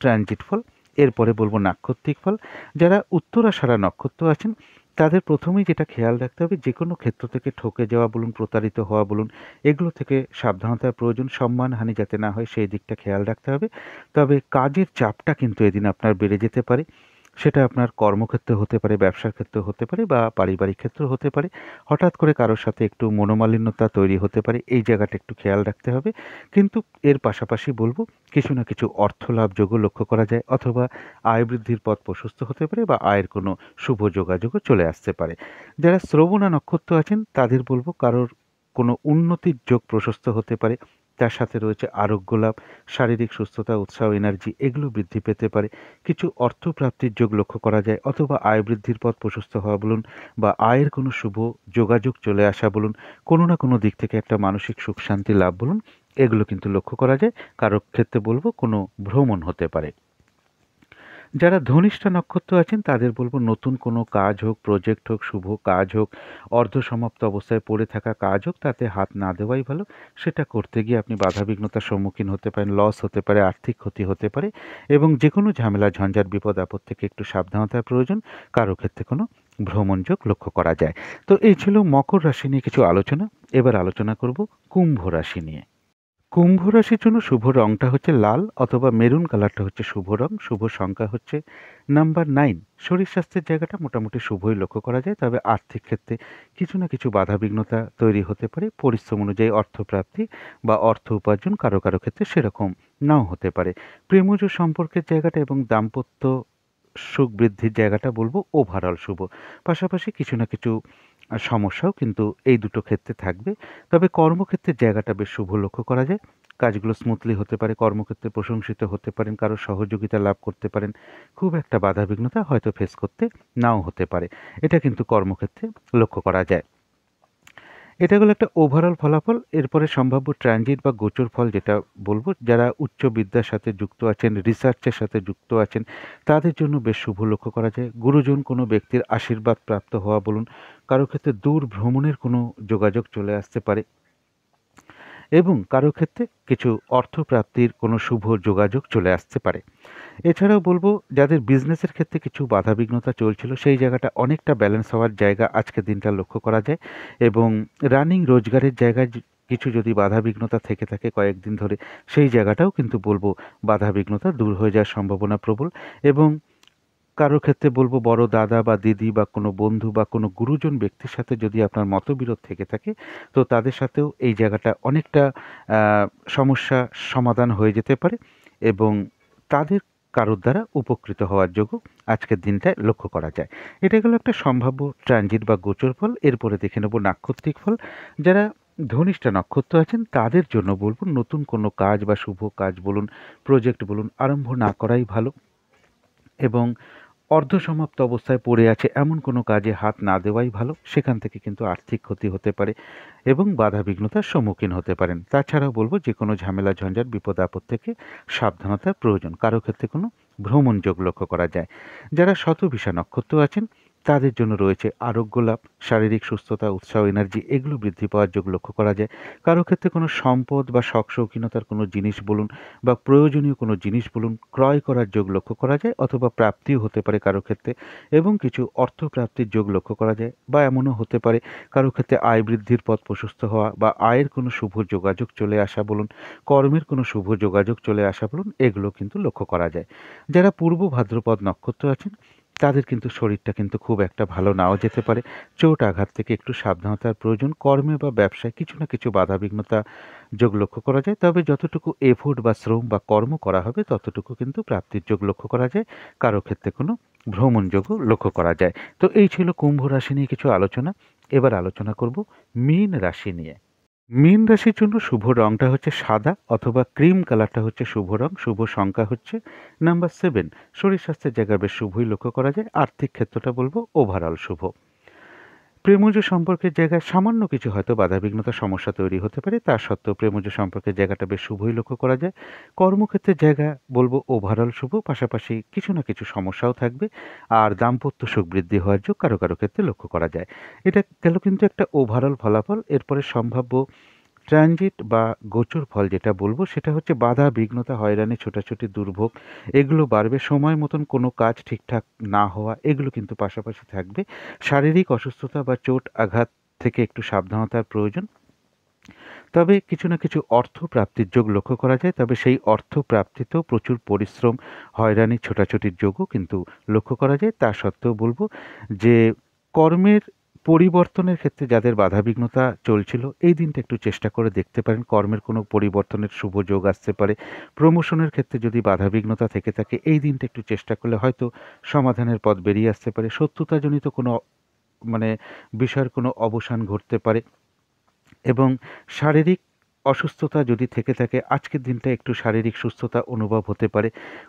ট্রানজিট ফল। এরপরে বলবো নাক্ষত্রিক ফল। যারা উত্তরাষাঢ়া নক্ষত্র আছেন তাদের প্রথমেই যেটা খেয়াল রাখতে হবে, যে কোনো ক্ষেত্র থেকে ঠকে যাওয়া বলুন, প্রতারিত হওয়া বলুন, এগুলো থেকে সাবধানতার প্রয়োজন। সম্মানহানি যাতে না হয় সেই দিকটা খেয়াল রাখতে হবে। তবে কাজের চাপটা কিন্তু এদিন আপনার বেড়ে যেতে পারে। সেটা আপনার কর্মক্ষেত্রে হতে পারে, ব্যবসার ক্ষেত্রে হতে পারে বা পারিবারিক ক্ষেত্রেও হতে পারে। হঠাৎ করে কারোর সাথে একটু মনোমালিন্যতা তৈরি হতে পারে, এই জায়গাটা একটু খেয়াল রাখতে হবে। কিন্তু এর পাশাপাশি বলবো কিছু না কিছু অর্থ লাভ যোগও লক্ষ্য করা যায় অথবা আয় বৃদ্ধির পথ প্রশস্ত হতে পারে বা আয়ের কোনো শুভ যোগাযোগও চলে আসতে পারে। যারা শ্রবণা নক্ষত্র আছেন তাদের বলবো কারোর কোনো উন্নতির যোগ প্রশস্ত হতে পারে। তার সাথে রয়েছে আরোগ্য লাভ, শারীরিক সুস্থতা, উৎসাহ, এনার্জি এগুলো বৃদ্ধি পেতে পারে। কিছু অর্থপ্রাপ্তির যোগ লক্ষ্য করা যায়, অথবা আয় বৃদ্ধির পথ প্রশস্ত হওয়া বলুন, বা আয়ের কোনো শুভ যোগাযোগ চলে আসা বলুন, কোনো না কোনো দিক থেকে একটা মানসিক সুখ শান্তি লাভ বলুন, এগুলো কিন্তু লক্ষ্য করা যায়। কারো ক্ষেত্রে বলবো কোনো ভ্রমণ হতে পারে। যারা ধনিষ্ঠা নক্ষত্র আছেন তাদের বলবো নতুন কোনো কাজ হোক, প্রজেক্ট হোক, শুভ কাজ হোক, অর্ধসমাপ্ত অবস্থায় পড়ে থাকা কাজ হোক, তাতে হাত না দেওয়াই ভালো। সেটা করতে গিয়ে আপনি বাধাবিঘ্নতার সম্মুখীন হতে পারেন, লস হতে পারে, আর্থিক ক্ষতি হতে পারে, এবং যে কোনো ঝামেলা ঝঞ্ঝাট বিপদ আপদ থেকে একটু সাবধানতার প্রয়োজন। কারো ক্ষেত্রে কোনো ভ্রমণযোগ লক্ষ্য করা যায়। তো এই ছিল মকর রাশি নিয়ে কিছু আলোচনা। এবার আলোচনা করব কুম্ভ রাশি নিয়ে। কুম্ভ রাশির জন্য শুভ রংটা হচ্ছে লাল অথবা মেরুন কালারটা হচ্ছে শুভ রং। শুভ সংখ্যা হচ্ছে নাম্বার 9। শরীর স্বাস্থ্যের জায়গাটা মোটামুটি শুভই লক্ষ্য করা যায়, তবে আর্থিক ক্ষেত্রে কিছু না কিছু বাধাবিঘ্নতা তৈরি হতে পারে। পরিশ্রম অনুযায়ী অর্থপ্রাপ্তি বা অর্থ উপার্জন কারো কারো ক্ষেত্রে সেরকম নাও হতে পারে। প্রেমজ সম্পর্কের জায়গাটা এবং দাম্পত্য সুখ বৃদ্ধির জায়গাটা বলবো ওভারঅল শুভ। পাশাপাশি কিছু না কিছু সমস্যাও কিন্তু এই দুটো ক্ষেত্রে থাকবে। তবে কর্মক্ষেত্রের জায়গাটা বেশ শুভ লক্ষ্য করা যায়। কাজগুলো স্মুথলি হতে পারে, কর্মক্ষেত্রে প্রশংসিত হতে পারেন, কারো সহযোগিতা লাভ করতে পারেন। খুব একটা বাধাবিঘ্নতা হয়তো ফেস করতে নাও হতে পারে। এটা কিন্তু কর্মক্ষেত্রে লক্ষ্য করা যায়। এটা হলো একটা ওভারঅল ফলাফল। এরপরে সম্ভাব্য ট্রানজিট বা গোচর ফল যেটা বলবো, যারা উচ্চ বিদ্যার সাথে যুক্ত আছেন, রিসার্চের সাথে যুক্ত আছেন, তাদের জন্য বেশ শুভ লক্ষ্য করা যায়। গুরুজন কোনো ব্যক্তির আশীর্বাদ প্রাপ্ত হওয়া বলুন, কারো ক্ষেত্রে দূর ভ্রমণের কোনো যোগাযোগ চলে আসতে পারে, এবং কারো ক্ষেত্রে কিছু অর্থপ্রাপ্তির কোনো শুভ যোগাযোগ চলে আসতে পারে। এছাড়াও বলবো, যাদের বিজনেসের ক্ষেত্রে কিছু বাধাবিঘ্নতা চলছিল, সেই জায়গাটা অনেকটা ব্যালেন্স হওয়ার জায়গা আজকের দিনটা লক্ষ্য করা যায়। এবং রানিং রোজগারের জায়গায় কিছু যদি বাধাবিঘ্নতা থেকে থাকে কয়েকদিন ধরে, সেই জায়গাটাও কিন্তু বলবো বাধাবিঘ্নতা দূর হয়ে যাওয়ার সম্ভাবনা প্রবল। এবং কারো ক্ষেত্রে বলবো বড় দাদা বা দিদি বা কোনো বন্ধু বা কোনো গুরুজন ব্যক্তির সাথে যদি আপনার মতবিরোধ থেকে থাকে, তো তাদের সাথেও এই জায়গাটা অনেকটা সমস্যা সমাধান হয়ে যেতে পারে, এবং তাদের কারোর দ্বারা উপকৃত হওয়ার যোগও আজকের দিনটায় লক্ষ্য করা যায়। এটা গেল একটা সম্ভাব্য ট্রানজিট বা গোচর ফল। এরপরে দেখে নেব নাক্ষত্রিক ফল। যারা ধনিষ্ঠা নক্ষত্র আছেন তাদের জন্য বলবো নতুন কোনো কাজ বা শুভ কাজ বলুন, প্রজেক্ট বলুন, আরম্ভ না করাই ভালো। এবং অর্ধসমাপ্ত অবস্থায় পড়ে আছে এমন কোনো কাজে হাত না দেওয়াই ভালো। সেখান থেকে কিন্তু আর্থিক ক্ষতি হতে পারে এবং বাধাবিঘ্নতার সম্মুখীন হতে পারেন। তাছাড়াও বলবো যে কোনো ঝামেলা ঝঞ্ঝাট বিপদ আপদ থেকে সাবধানতার প্রয়োজন। কারো ক্ষেত্রে কোনো ভ্রমণ যোগ লক্ষ্য করা যায়। যারা শতভিষা নক্ষত্র আছেন তাদের জন্য রয়েছে আরোগ্য লাভ, শারীরিক সুস্থতা, উৎসাহ, এনার্জি এগুলো বৃদ্ধি পাওয়ার যোগ লক্ষ্য করা যায়। কারো ক্ষেত্রে কোনো সম্পদ বা শখ শৌখিনতার কোনো জিনিস বলুন বা প্রয়োজনীয় কোনো জিনিস বলুন ক্রয় করার যোগ লক্ষ্য করা যায়, অথবা প্রাপ্তিও হতে পারে কারো ক্ষেত্রে, এবং কিছু অর্থ প্রাপ্তির যোগ লক্ষ্য করা যায়। বা এমনও হতে পারে কারো ক্ষেত্রে আয় বৃদ্ধির পথ প্রশস্ত হওয়া বা আয়ের কোনো শুভ যোগাযোগ চলে আসা বলুন, কর্মের কোনো শুভ যোগাযোগ চলে আসা বলুন, এগুলো কিন্তু লক্ষ্য করা যায়। যারা পূর্ব ভাদ্রপদ নক্ষত্র আছেন তাদের কিন্তু শরীরটা কিন্তু খুব একটা ভালো নাও যেতে পারে। চোট আঘাত থেকে একটু সাবধানতার প্রয়োজন। কর্মে বা ব্যবসায় কিছু না কিছু বাধাবিঘ্নতা যোগ লক্ষ্য করা যায়, তবে যতটুকু এফোর্ট বা শ্রম বা কর্ম করা হবে ততটুকু কিন্তু প্রাপ্তির যোগ লক্ষ্য করা যায়। কারো ক্ষেত্রে কোনো ভ্রমণ যোগও লক্ষ্য করা যায়। তো এই ছিল কুম্ভ রাশি নিয়ে কিছু আলোচনা। এবার আলোচনা করব মীন রাশি নিয়ে। মীন রাশির জন্য শুভ রংটা হচ্ছে সাদা অথবা ক্রিম কালারটা হচ্ছে শুভ রং। শুভ সংখ্যা হচ্ছে নাম্বার 7। শরীর স্বাস্থ্যের জায়গায় বেশ শুভই লক্ষ্য করা যায়। আর্থিক ক্ষেত্রটা বলবো ওভারঅল শুভ। প্রেমজ সম্পর্কের জায়গায় সামান্য কিছু হয়তো বাধাবিঘ্নতা সমস্যা তৈরি হতে পারে, তা সত্ত্বেও প্রেমজ সম্পর্কের জায়গাটা বেশ শুভই লক্ষ্য করা যায়। কর্মক্ষেত্রের জায়গা বলবো ওভারঅল শুভ, পাশাপাশি কিছু না কিছু সমস্যাও থাকবে। আর দাম্পত্য সুখ বৃদ্ধি হওয়ার যোগ কারো কারো ক্ষেত্রে লক্ষ্য করা যায়। এটা গেল কিন্তু একটা ওভারঅল ফলাফল। এরপরে সম্ভাব্য ট্রানজিট বা গোচর ফল যেটা বলবো সেটা হচ্ছে বাধা বিঘ্নতা, হয়রানি, ছোটাছুটি, দুর্ভোগ এগুলো বাড়বে। সময় মতন কোনো কাজ ঠিকঠাক না হওয়া এগুলো কিন্তু পাশাপাশি থাকবে। শারীরিক অসুস্থতা বা চোট আঘাত থেকে একটু সাবধানতার প্রয়োজন। তবে কিছু না কিছু অর্থ প্রাপ্তির যোগ লক্ষ্য করা যায়, তবে সেই অর্থ প্রাপ্তিতেও প্রচুর পরিশ্রম, হয়রানি, ছোটাছুটির যোগও কিন্তু লক্ষ্য করা যায়। তা সত্ত্বেও বলবো যে কর্মের পরিবর্তনের ক্ষেত্রে যাদের বাধাবিঘ্নতা চলছিল এই দিনটা একটু চেষ্টা করে দেখতে পারেন। কর্মের কোনো পরিবর্তনের শুভ যোগ আসতে পারে। প্রমোশনের ক্ষেত্রে যদি বাধাবিঘ্নতা থেকে থাকে এই দিনটা একটু চেষ্টা করলে হয়তো সমাধানের পথ বেরিয়ে আসতে পারে। শত্রুতাজনিত কোনো মানে বিষয়ের কোনো অবসান ঘটতে পারে। এবং শারীরিক অসুস্থতা যদি থেকে থাকে, আজকের দিনটা একটু শারীরিক সুস্থতা অনুভব হতে পারে।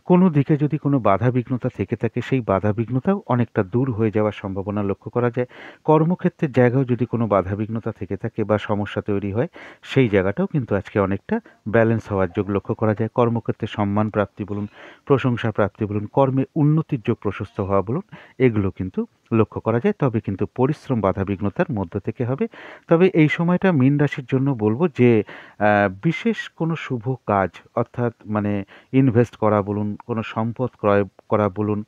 কোনো দিকে যদি কোনো বাধাবিঘ্নতা থেকে থাকে, সেই বাধাবিঘ্নতাও অনেকটা দূর হয়ে যাওয়ার সম্ভাবনা লক্ষ্য করা যায়। কর্মক্ষেত্রের জায়গাও যদি কোনো বাধাবিঘ্নতা থেকে থাকে বা সমস্যা তৈরি হয়, সেই জায়গাটাও কিন্তু আজকে অনেকটা ব্যালেন্স হওয়ার যোগ লক্ষ্য করা যায়। কর্মক্ষেত্রে সম্মান প্রাপ্তি বলুন, প্রশংসা প্রাপ্তি বলুন, কর্মে উন্নতির যোগ প্রশস্ত হওয়া বলুন, এগুলো কিন্তু লক্ষ্য করা যায়। তবে কিন্তু পরিশ্রম বাধাবিঘ্নতার মধ্য থেকে হবে। তবে এই সময়টা মীন রাশির জন্য বলব যে বিশেষ কোনো শুভ কাজ, অর্থাৎ মানে ইনভেস্ট করা বলুন, কোনো সম্পদ ক্রয় করা বলুন,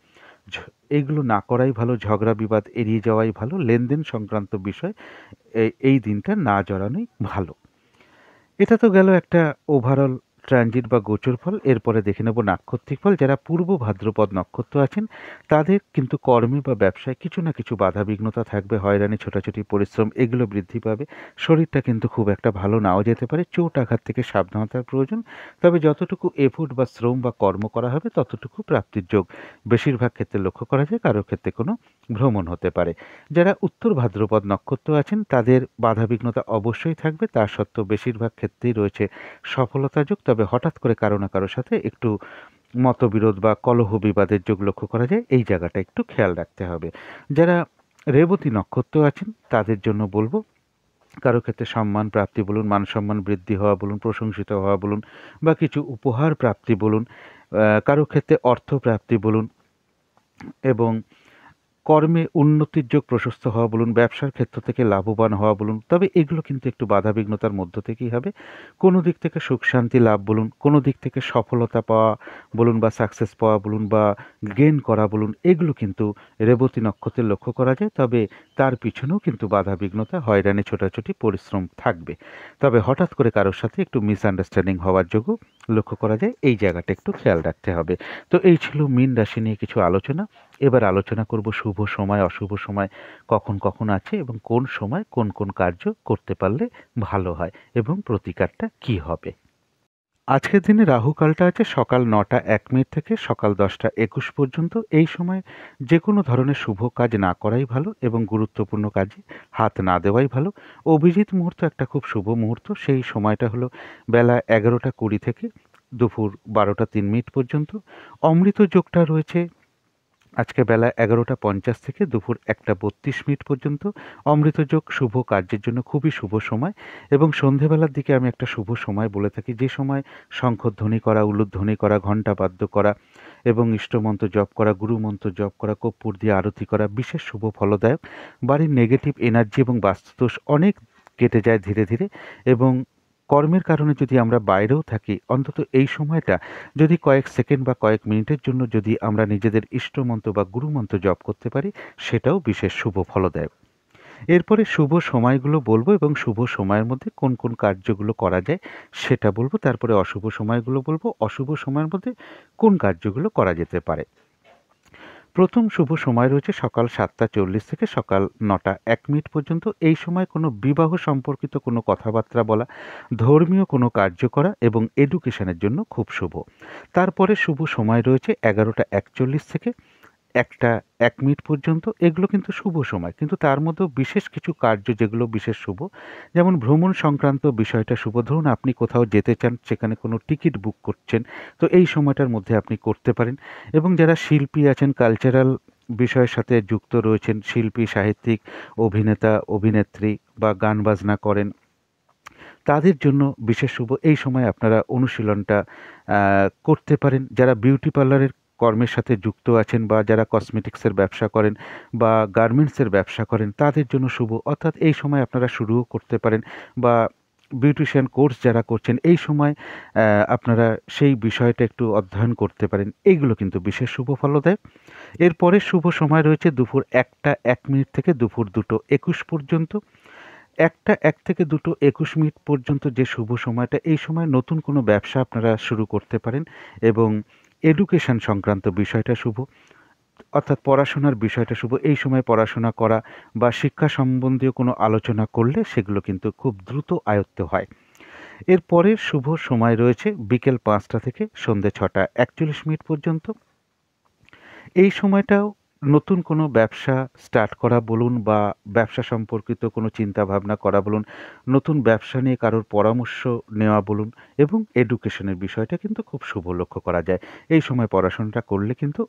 ঝ এগুলো না করাই ভালো। ঝগড়া বিবাদ এড়িয়ে যাওয়াই ভালো। লেনদেন সংক্রান্ত বিষয় এই দিনটা না জড়ানোই ভালো। এটা তো গেল একটা ওভারঅল ট্রানজিট বা গোচর ফল। এরপরে দেখে নেব নাক্ষত্রিক ফল। যারা পূর্ব ভাদ্রপদ নক্ষত্র আছেন, তাদের কিন্তু কর্মে বা ব্যবসায় কিছু না কিছু বাধাবিঘ্নতা থাকবে। হয়রানি, ছোটাছুটি, পরিশ্রম এগুলো বৃদ্ধি পাবে। শরীরটা কিন্তু খুব একটা ভালো নাও যেতে পারে। চোট আঘাত থেকে সাবধানতার প্রয়োজন। তবে যতটুকু এফোর্ট বা শ্রম বা কর্ম করা হবে, ততটুকু প্রাপ্তির যোগ বেশিরভাগ ক্ষেত্রে লক্ষ্য করা যায়। কারো ক্ষেত্রে কোনো ভ্রমণ হতে পারে। যারা উত্তর ভাদ্রপদ নক্ষত্র আছেন, তাদের বাধাবিঘ্নতা অবশ্যই থাকবে। তা সত্ত্বেও বেশিরভাগ ক্ষেত্রেই রয়েছে সফলতা যোগ। তবে হঠাৎ করে কারো না কারো সাথে একটু মতবিরোধ বা কলহ বিবাদের যোগ লক্ষ্য করা যায়। এই জায়গাটা একটু খেয়াল রাখতে হবে। যারা রেবতী নক্ষত্র আছেন, তাদের জন্য বলবো কারো ক্ষেত্রে সম্মান প্রাপ্তি বলুন, মান সম্মান বৃদ্ধি হওয়া বলুন, প্রশংসিত হওয়া বলুন, বা কিছু উপহার প্রাপ্তি বলুন, কারো ক্ষেত্রে অর্থ প্রাপ্তি বলুন, এবং কর্মে উন্নতির যোগ প্রশস্ত হওয়া বলুন, ব্যবসার ক্ষেত্র থেকে লাভবান হওয়া বলুন। তবে এগুলো কিন্তু একটু বাধাবিঘ্নতার মধ্য থেকেই হবে। কোনো দিক থেকে সুখ শান্তি লাভ বলুন, কোনো দিক থেকে সফলতা পাওয়া বলুন বা সাকসেস পাওয়া বলুন বা গেইন করা বলুন, এগুলো কিন্তু রেবতী নক্ষত্রে লক্ষ্য করা যায়। তবে তার পিছনেও কিন্তু বাধাবিঘ্নতা, হয়রানি, ছোটাছুটি, পরিশ্রম থাকবে। তবে হঠাৎ করে কারোর সাথে একটু মিসআন্ডারস্ট্যান্ডিং হওয়ার যোগও লক্ষ্য করা যায়। এই জায়গাটা একটু খেয়াল রাখতে হবে। তো এই ছিল মীন রাশি নিয়ে কিছু আলোচনা। এবার আলোচনা করব শুভ সময়, অশুভ সময় কখন কখন আছে এবং কোন সময় কোন কোন কার্য করতে পারলে ভালো হয় এবং প্রতিকারটা কি হবে। আজকের দিনে রাহুকালটা আছে সকাল ৯টা ১ মিনিট থেকে সকাল 10টা ২১ পর্যন্ত। এই সময় যে কোনো ধরনের শুভ কাজ না করাই ভালো এবং গুরুত্বপূর্ণ কাজে হাত না দেওয়াই ভালো। অভিজিৎ মুহূর্ত একটা খুব শুভ মুহূর্ত। সেই সময়টা হলো বেলা 11টা ২০ থেকে দুপুর 12টা ৩ মিনিট পর্যন্ত। অমৃত যোগটা রয়েছে আজকে বেলা 11টা 50 থেকে দুপুর 1টা 32 মিনিট পর্যন্ত। অমৃতযোগ শুভ কার্যের জন্য খুবই শুভ সময়। এবং সন্ধেবেলার দিকে আমি একটা শুভ সময় বলে থাকি, যে সময় শঙ্খধ্বনি করা, উলুধ্বনি করা, ঘণ্টা বাদ্য করা এবং ইষ্টমন্ত্র জপ করা, গুরুমন্ত্র জপ করা, কর্পূর দিয়ে আরতি করা বিশেষ শুভ ফলদায়ক। বাড়ির নেগেটিভ এনার্জি এবং বাস্তুদোষ অনেক কেটে যায় ধীরে ধীরে। এবং কর্মের কারণে যদি আমরা বাইরেও থাকি, অন্তত এই সময়টা যদি কয়েক সেকেন্ড বা কয়েক মিনিটের জন্য যদি আমরা নিজেদের ইষ্টমন্ত্র বা গুরুমন্ত্র জপ করতে পারি, সেটাও বিশেষ শুভ ফলদায়ক। এরপরে শুভ সময়গুলো বলবো এবং শুভ সময়ের মধ্যে কোন কোন কার্যগুলো করা যায় সেটা বলবো। তারপরে অশুভ সময়গুলো বলবো, অশুভ সময়ের মধ্যে কোন কার্যগুলো করা যেতে পারে। প্রথম শুভ সময় রয়েছে সকাল 7টা 40 থেকে সকাল 9টা 1 মিনিট পর্যন্ত। এই সময় কোনো বিবাহ সম্পর্কিত কোনো কথাবার্তা বলা, ধর্মীয় কোনো কার্য করা এবং এডুকেশনের জন্য খুব শুভ। তারপরে শুভ সময় রয়েছে 11টা 41 থেকে 1টা 1 মিনিট পর্যন্ত। এগুলো কিন্তু শুভ সময়, কিন্তু তার মধ্যেও বিশেষ কিছু কার্য যেগুলো বিশেষ শুভ, যেমন ভ্রমণ সংক্রান্ত বিষয়টা শুভ। ধরুন আপনি কোথাও যেতে চান, সেখানে কোনো টিকিট বুক করছেন, তো এই সময়টার মধ্যে আপনি করতে পারেন। এবং যারা শিল্পী আছেন, কালচারাল বিষয়ের সাথে যুক্ত রয়েছেন, শিল্পী, সাহিত্যিক, অভিনেতা, অভিনেত্রী বা গান বাজনা করেন, তাদের জন্য বিশেষ শুভ। এই সময় আপনারা অনুশীলনটা করতে পারেন। যারা বিউটি পার্লারের কর্মের সাথে যুক্ত আছেন বা যারা কসমেটিক্সের ব্যবসা করেন বা গার্মেন্টসের ব্যবসা করেন, তাদের জন্য শুভ। অর্থাৎ এই সময় আপনারা শুরুও করতে পারেন। বা বিউটিশিয়ান কোর্স যারা করছেন, এই সময় আপনারা সেই বিষয়টা একটু অধ্যয়ন করতে পারেন। এইগুলো কিন্তু বিশেষ শুভ ফলদায়ক। এরপরে শুভ সময় রয়েছে দুপুর 1টা 1 মিনিট থেকে দুপুর 2টো 21 পর্যন্ত। 1টা 1 থেকে 2টো 21 মিনিট পর্যন্ত যে শুভ সময়টা, এই সময় নতুন কোনো ব্যবসা আপনারা শুরু করতে পারেন এবং এডুকেশন সংক্রান্ত বিষয়টা শুভ, অর্থাৎ পড়াশোনার বিষয়টা শুভ। এই সময় পড়াশোনা করা বা শিক্ষা সম্বন্ধীয় কোনো আলোচনা করলে সেগুলো কিন্তু খুব দ্রুত আয়ত্ত হয়। এর পরের শুভ সময় রয়েছে বিকেল 5টা থেকে সন্ধ্যে 6টা 41 মিনিট পর্যন্ত। এই সময়টাও নতুন কোনো ব্যবসা স্টার্ট করা বলুন বা ব্যবসা সম্পর্কিত কোনো চিন্তাভাবনা করা বলুন, নতুন ব্যবসা নিয়ে কারোর পরামর্শ নেওয়া বলুন এবং এডুকেশনের বিষয়টা কিন্তু খুব শুভ লক্ষ্য করা যায়। এই সময় পড়াশোনাটা করলে কিন্তু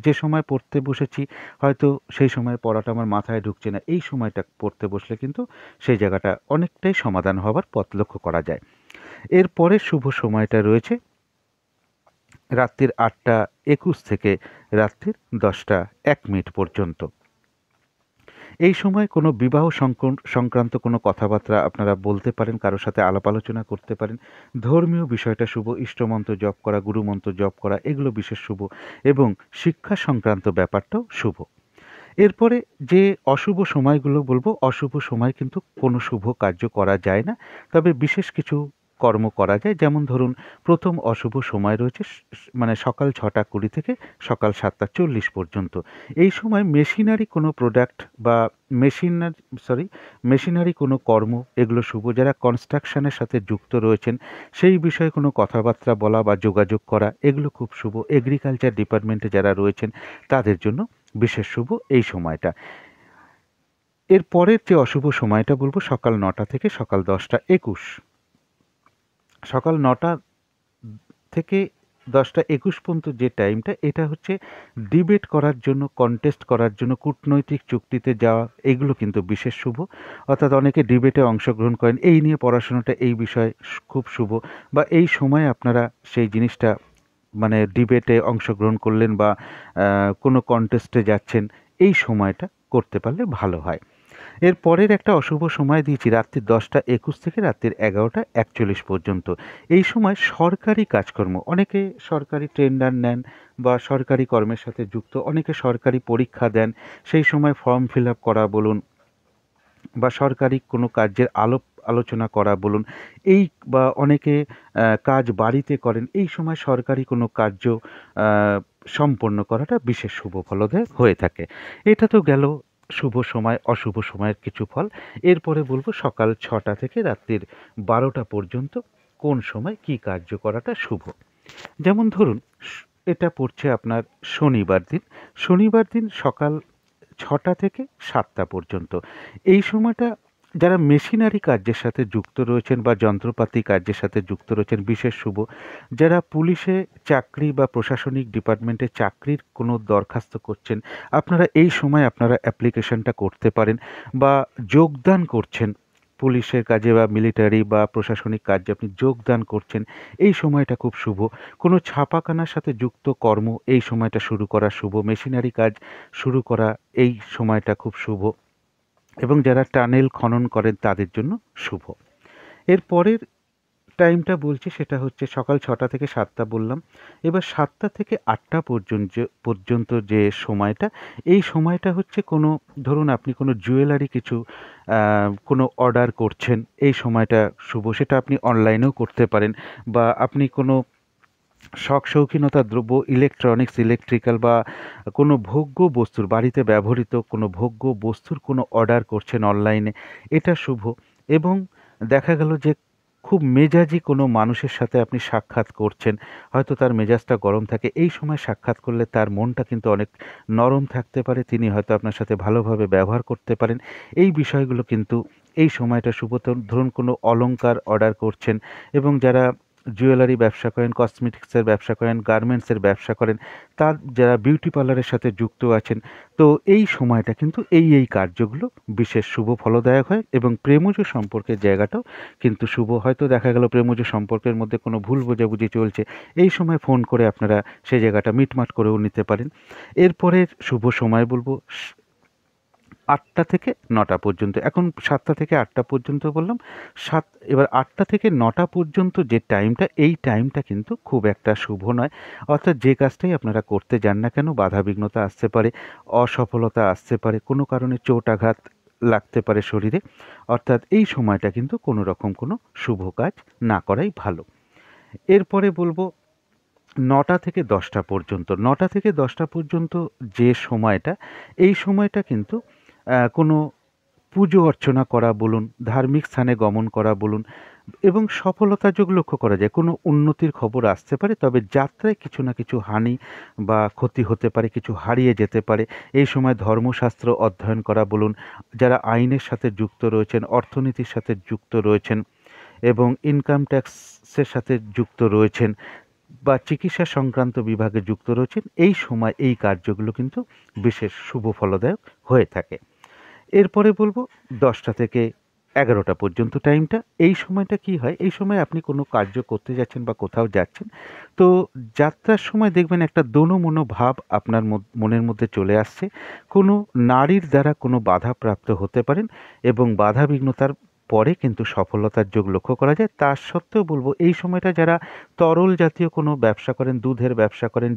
যে সময় পড়তে বসেছি হয়তো সেই সময় পড়াটা আমার মাথায় ঢুকছে না। এই সময়টা পড়তে বসলে কিন্তু সেই জায়গাটা অনেকটাই সমাধান হবার পথ লক্ষ্য করা যায়। এরপরের শুভ সময়টা রয়েছে রাত্রির ৮টা ২১ থেকে রাত্রির ১০টা ১ মিনিট পর্যন্ত। এই সময় কোনো বিবাহ সংক্রান্ত কোনো কথাবার্তা আপনারা বলতে পারেন, কারোর সাথে আলাপ আলোচনা করতে পারেন। ধর্মীয় বিষয়টা শুভ, ইষ্টমন্ত্র জপ করা, গুরুমন্ত্র জপ করা এগুলো বিশেষ শুভ এবং শিক্ষা সংক্রান্ত ব্যাপারটাও শুভ। এরপরে যে অশুভ সময়গুলো বলবো, অশুভ সময় কিন্তু কোনো শুভ কার্য করা যায় না, তবে বিশেষ কিছু কর্ম করা যায়। যেমন ধরুন, প্রথম অশুভ সময় রয়েছে মানে সকাল ৬টা ২০ থেকে সকাল ৭টা ৪০ পর্যন্ত। এই সময় মেশিনারি কোনো প্রোডাক্ট বা মেশিনারি কোনো কর্ম এগুলো শুভ। যারা কনস্ট্রাকশনের সাথে যুক্ত রয়েছেন সেই বিষয়ে কোনো কথাবার্তা বলা বা যোগাযোগ করা এগুলো খুব শুভ। এগ্রিকালচার ডিপার্টমেন্টে যারা রয়েছেন তাদের জন্য বিশেষ শুভ এই সময়টা। এর পরের যে অশুভ সময়টা বলবো সকাল ৯টা থেকে সকাল ১০টা ২১। সকাল ৯টা থেকে ১০টা ২১ পর্যন্ত যে টাইমটা, এটা হচ্ছে ডিবেট করার জন্য, কন্টেস্ট করার জন্য, কূটনৈতিক চুক্তিতে যাওয়া এগুলো কিন্তু বিশেষ শুভ। অর্থাৎ অনেকে ডিবেটে অংশগ্রহণ করেন, এই নিয়ে পড়াশোনাটা এই বিষয়ে খুব শুভ, বা এই সময় আপনারা সেই জিনিসটা মানে ডিবেটে অংশগ্রহণ করলেন বা কোনো কন্টেস্টে যাচ্ছেন, এই সময়টা করতে পারলে ভালো হয়। এর পরের একটা অশুভ সময় দিয়েছি রাত্রি ১০টা ২১ থেকে রাত্রির ১১টা ৪১ পর্যন্ত। এই সময় সরকারি কাজকর্ম, অনেকে সরকারি টেন্ডার নেন বা সরকারি কর্মের সাথে যুক্ত, অনেকে সরকারি পরীক্ষা দেন, সেই সময় ফর্ম ফিল আপ করা বলুন বা সরকারি কোনো কার্যের আলোচনা করা বলুন, এই বা অনেকে কাজ বাড়িতে করেন, এই সময় সরকারি কোনো কার্য সম্পন্ন করাটা বিশেষ শুভ ফলদায়ক হয়ে থাকে। এটা তো গেল শুভ সময় অশুভ সময়ের কিছু ফল। এরপরে বলবো সকাল ৬টা থেকে রাত্রির ১২টা পর্যন্ত কোন সময় কি কার্য করাটা শুভ। যেমন ধরুন, এটা পড়ছে আপনার শনিবার দিন। শনিবার দিন সকাল ৬টা থেকে ৭টা পর্যন্ত। এই সময়টা যারা মেশিনারি কার্যের সাথে যুক্ত রয়েছেন বা যন্ত্রপাতি কার্যের সাথে যুক্ত রয়েছেন বিশেষ শুভ। যারা পুলিশে চাকরি বা প্রশাসনিক ডিপার্টমেন্টে চাকরির কোনো দরখাস্ত করছেন, আপনারা এই সময় আপনারা অ্যাপ্লিকেশনটা করতে পারেন বা যোগদান করছেন পুলিশের কাজে বা মিলিটারি বা প্রশাসনিক কাজে আপনি যোগদান করছেন, এই সময়টা খুব শুভ। কোনো ছাপাখানার সাথে যুক্ত কর্ম এই সময়টা শুরু করা শুভ। মেশিনারি কাজ শুরু করা এই সময়টা খুব শুভ এবং যারা টানেল খনন করেন তাদের জন্য শুভ। এর পরের টাইমটা বলছি সেটা হচ্ছে সকাল ৬টা থেকে ৭টা বললাম। এবার ৭টা থেকে ৮টা পর্যন্ত যে সময়টা, এই সময়টা হচ্ছে কোনো ধরুন আপনি কোনো জুয়েলারি কিছু কোনো অর্ডার করছেন, এই সময়টা শুভ। সেটা আপনি অনলাইনেও করতে পারেন বা আপনি কোনো শখ শৌখিনতার দ্রব্য, ইলেকট্রনিক্স, ইলেকট্রিক্যাল বা কোনো ভোগ্য বস্তুর, বাড়িতে ব্যবহৃত কোনো ভোগ্য বস্তুর কোনো অর্ডার করছেন অনলাইনে, এটা শুভ। এবং দেখা গেল যে খুব মেজাজি কোনো মানুষের সাথে আপনি সাক্ষাৎ করছেন, হয়তো তার মেজাজটা গরম থাকে, এই সময় সাক্ষাৎ করলে তার মনটা কিন্তু অনেক নরম থাকতে পারে, তিনি হয়তো আপনার সাথে ভালোভাবে ব্যবহার করতে পারেন। এই বিষয়গুলো কিন্তু এই সময়টা শুভ। ধরুন কোনো অলংকার অর্ডার করছেন এবং যারা জুয়েলারি ব্যবসা করেন, কসমেটিক্সের ব্যবসা করেন, গার্মেন্টসের ব্যবসা করেন, তার যারা বিউটি পার্লারের সাথে যুক্ত আছেন, তো এই সময়টা কিন্তু এই কার্যগুলো বিশেষ শুভ ফলদায়ক হয় এবং প্রেমজ সম্পর্কের জায়গাটাও কিন্তু শুভ। হয়তো দেখা গেল প্রেমজ সম্পর্কের মধ্যে কোনো ভুল বোঝাবুঝি চলছে, এই সময় ফোন করে আপনারা সেই জায়গাটা মিটমাট করেও নিতে পারেন। এরপরের শুভ সময় বলবো ৮টা থেকে ৯টা পর্যন্ত। এখন ৭টা থেকে ৮টা পর্যন্ত বললাম। এবার ৮টা থেকে ৯টা পর্যন্ত যে টাইমটা, এই টাইমটা কিন্তু খুব একটা শুভ নয়। অর্থাৎ যে কাজটাই আপনারা করতে যান না কেন, বাধাবিঘ্নতা আসতে পারে, অসফলতা আসতে পারে, কোনো কারণে চোট আঘাত লাগতে পারে শরীরে। অর্থাৎ এই সময়টা কিন্তু কোনো রকম কোনো শুভ কাজ না করাই ভালো। এরপরে বলবো ৯টা থেকে ১০টা পর্যন্ত। ৯টা থেকে ১০টা পর্যন্ত যে সময়টা, এই সময়টা কিন্তু কোনো পুজো অর্চনা করা বলুন, ধার্মিক স্থানে গমন করা বলুন এবং সফলতা যোগ লক্ষ্য করা যায়। কোনো উন্নতির খবর আসতে পারে, তবে যাত্রায় কিছু না কিছু হানি বা ক্ষতি হতে পারে, কিছু হারিয়ে যেতে পারে। এই সময় ধর্মশাস্ত্র অধ্যয়ন করা বলুন, যারা আইনের সাথে যুক্ত রয়েছেন, অর্থনীতির সাথে যুক্ত রয়েছেন এবং ইনকাম ট্যাক্সের সাথে যুক্ত রয়েছেন বা চিকিৎসা সংক্রান্ত বিভাগে যুক্ত রয়েছেন, এই সময় এই কার্যগুলো কিন্তু বিশেষ শুভ ফলদায়ক হয়ে থাকে। এরপরে বলব 10টা থেকে 11টা পর্যন্ত টাইমটা। এই সময়টা কি হয়, এই সময় আপনি কোনো কার্য করতে যাচ্ছেন বা কোথাও যাচ্ছেন, তো যাত্রার সময় দেখবেন একটা দোনো-মোনো ভাব আপনার মনের মধ্যে চলে আসছে। কোনো নারীর দ্বারা কোনো বাধাপ্রাপ্ত হতে পারেন এবং বাধা-বিঘ্নতার পরে কিন্তু সফলতার যোগ লক্ষ্য করা যায়। তা সত্ত্বেও বলব এই সময়টা যারা তরল জাতীয় কোনো ব্যবসা করেন, দুধের ব্যবসা করেন,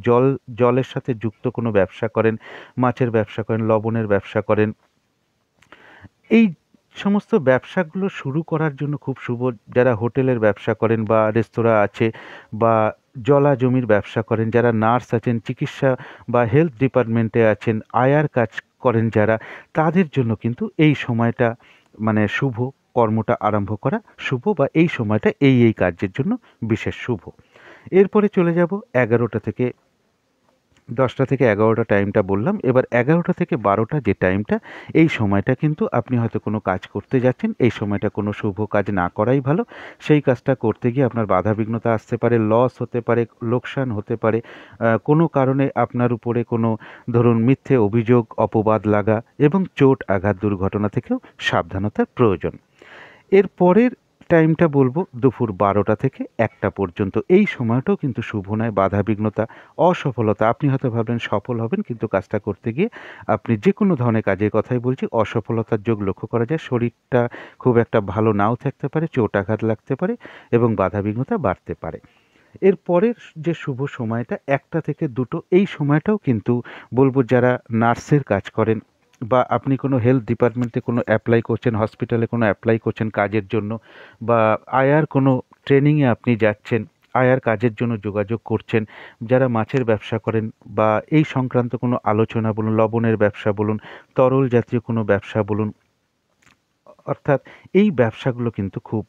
জলের সাথে যুক্ত কোনো ব্যবসা করেন, মাছের ব্যবসা করেন, লবণের ব্যবসা করেন, এই সমস্ত ব্যবসাগুলো শুরু করার জন্য খুব শুভ। যারা হোটেলের ব্যবসা করেন বা রেস্তোরাঁ আছে বা জলা জমির ব্যবসা করেন, যারা নার্স আছেন, চিকিৎসা বা হেলথ ডিপার্টমেন্টে আছেন, আয়ার কাজ করেন যারা, তাদের জন্য কিন্তু এই সময়টা মানে শুভ। কর্মটা আরম্ভ করা শুভ বা এই সময়টা এই কার্যের জন্য বিশেষ শুভ। এরপরে চলে যাব 11টা থেকে 10টা থেকে 11টা টাইমটা বললাম। এবার 11টা থেকে 12টা যে টাইমটা, এই সময়টা কিন্তু আপনি হয়তো কোনো কাজ করতে যাচ্ছেন, এই সময়টা কোনো শুভ কাজ না করাই ভালো। সেই কাজটা করতে গিয়ে আপনার বাধাবিঘ্নতা আসতে পারে, লস হতে পারে, লোকসান হতে পারে, কোনো কারণে আপনার উপরে কোনো ধরুন মিথ্যে অভিযোগ, অপবাদ লাগা এবং চোট, আঘাত, দুর্ঘটনা থেকেও সাবধানতার প্রয়োজন। এর পরের টাইমটা বলবো দুপুর 12টা থেকে 1টা পর্যন্ত। এই সময়টাও কিন্তু শুভ নয়। বাধাবিঘ্নতা, অসফলতা, আপনি হয়তো ভাবলেন সফল হবেন, কিন্তু কাজটা করতে গিয়ে আপনি যে কোনো ধরনের কাজের কথাই বলছি, অসফলতার যোগ লক্ষ্য করা যায়। শরীরটা খুব একটা ভালো নাও থাকতে পারে, চোট আঘাত লাগতে পারে এবং বাধাবিঘ্নতা বাড়তে পারে। এর পরের যে শুভ সময়টা 1টা থেকে 2টো, এই সময়টাও কিন্তু বলবো যারা নার্সের কাজ করেন বা আপনি কোনো হেলথ ডিপার্টমেন্টে কোনো অ্যাপ্লাই করছেন, হসপিটালে কোনো অ্যাপ্লাই করছেন কাজের জন্য, বা আয়ার কোনো ট্রেনিংয়ে আপনি যাচ্ছেন, আয়ার কাজের জন্য যোগাযোগ করছেন, যারা মাছের ব্যবসা করেন বা এই সংক্রান্ত কোনো আলোচনা বলুন, লবণের ব্যবসা বলুন, তরল জাতীয় কোনো ব্যবসা বলুন, অর্থাৎ এই ব্যবসাগুলো কিন্তু খুব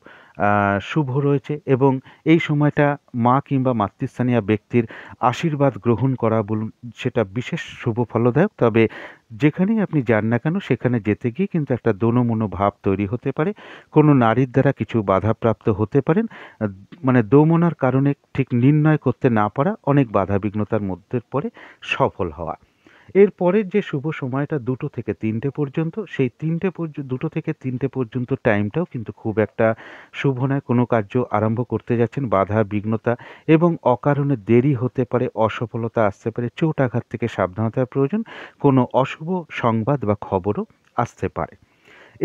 শুভ রয়েছে এবং এই সময়টা মা কিংবা মাতৃস্থানীয় ব্যক্তির আশীর্বাদ গ্রহণ করা বলুন, সেটা বিশেষ শুভ ফলদায়ক। তবে যেখানেই আপনি যান না কেন, সেখানে যেতে গিয়ে কিন্তু একটা দোনো-মোনো ভাব তৈরি হতে পারে। কোনো নারীর দ্বারা কিছু বাধাপ্রাপ্ত হতে পারেন। আ মানে দোমনার কারণে ঠিক নির্ণয় করতে না পারা, অনেক বাধাবিঘ্নতার মধ্যে পড়ে সফল হওয়া। এর পরের যে শুভ সময়টা 2টো থেকে 3টে পর্যন্ত, সেই 2টো থেকে 3টে পর্যন্ত টাইমটাও কিন্তু খুব একটা শুভ নয়। কোনো কার্য আরম্ভ করতে যাচ্ছেন, বাধা বিঘ্নতা এবং অকারণে দেরি হতে পারে, অসফলতা আসতে পারে, চোট আঘাত থেকে সাবধানতার প্রয়োজন, কোনো অশুভ সংবাদ বা খবরও আসতে পারে।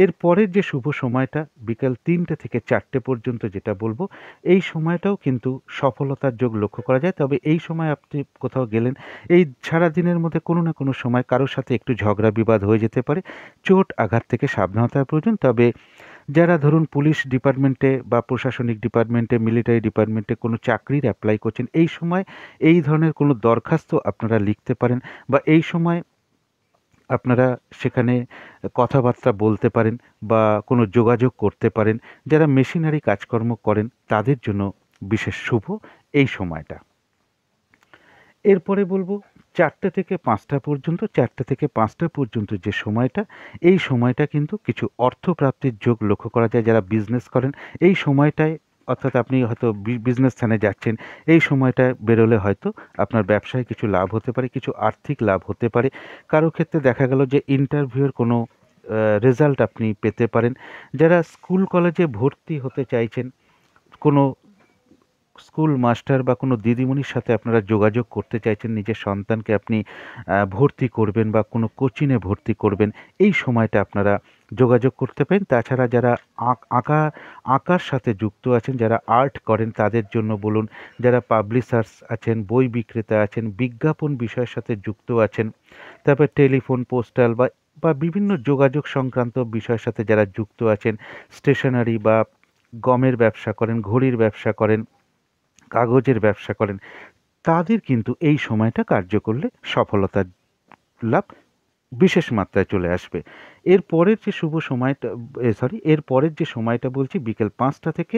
এর পরের যে শুভ সময়টা বিকাল 3টে থেকে 4টে পর্যন্ত যেটা বলবো, এই সময়টাও কিন্তু সফলতার যোগ লক্ষ্য করা যায়। তবে এই সময় আপনি কোথাও গেলেন, এই সারাদিনের মধ্যে কোনো না কোনো সময় কারো সাথে একটু ঝগড়া বিবাদ হয়ে যেতে পারে, চোট আঘাত থেকে সাবধানতার প্রয়োজন। তবে যারা ধরুন পুলিশ ডিপার্টমেন্টে বা প্রশাসনিক ডিপার্টমেন্টে, মিলিটারি ডিপার্টমেন্টে কোনো চাকরির অ্যাপ্লাই করছেন, এই সময় এই ধরনের কোনো দরখাস্ত আপনারা লিখতে পারেন বা এই সময় আপনারা সেখানে কথাবার্তা বলতে পারেন বা কোনো যোগাযোগ করতে পারেন। যারা মেশিনারি কাজকর্ম করেন তাদের জন্য বিশেষ শুভ এই সময়টা। এরপরে বলব 4টে থেকে 5টা পর্যন্ত। 4টে থেকে 5টা পর্যন্ত যে সময়টা, এই সময়টা কিন্তু কিছু অর্থপ্রাপ্তির যোগ লক্ষ্য করা যায়। যারা বিজনেস করেন এই সময়টায়, অর্থাৎ আপনি হয়তো বিজনেস স্থানে যাচ্ছেন, এই সময়টায় বেরোলে হয়তো আপনার ব্যবসায় কিছু লাভ হতে পারে, কিছু আর্থিক লাভ হতে পারে। কারো ক্ষেত্রে দেখা গেল যে ইন্টারভিউয়ের কোনো রেজাল্ট আপনি পেতে পারেন। যারা স্কুল কলেজে ভর্তি হতে চাইছেন, কোনো স্কুল মাস্টার বা কোনো দিদিমণির সাথে আপনারা যোগাযোগ করতে চাইছেন, নিজের সন্তানকে আপনি ভর্তি করবেন বা কোনো কোচিংয়ে ভর্তি করবেন, এই সময়টা আপনারা যোগাযোগ করতে পারেন। তাছাড়া যারা আঁকা আঁকার সাথে যুক্ত আছেন, যারা আর্ট করেন তাদের জন্য বলুন, যারা পাবলিশার্স আছেন, বই বিক্রেতা আছেন, বিজ্ঞাপন বিষয়ের সাথে যুক্ত আছেন, তারপর টেলিফোন, পোস্টাল বা বিভিন্ন যোগাযোগ সংক্রান্ত বিষয়ের সাথে যারা যুক্ত আছেন, স্টেশনারি বা গমের ব্যবসা করেন, ঘড়ির ব্যবসা করেন, কাগজের ব্যবসা করেন, তাদের কিন্তু এই সময়টা কার্য করলে সফলতা লাভ বিশেষ মাত্রায় চলে আসবে। এর পরের যে শুভ সময়টা, এর পরের যে সময়টা বলছি বিকেল ৫টা থেকে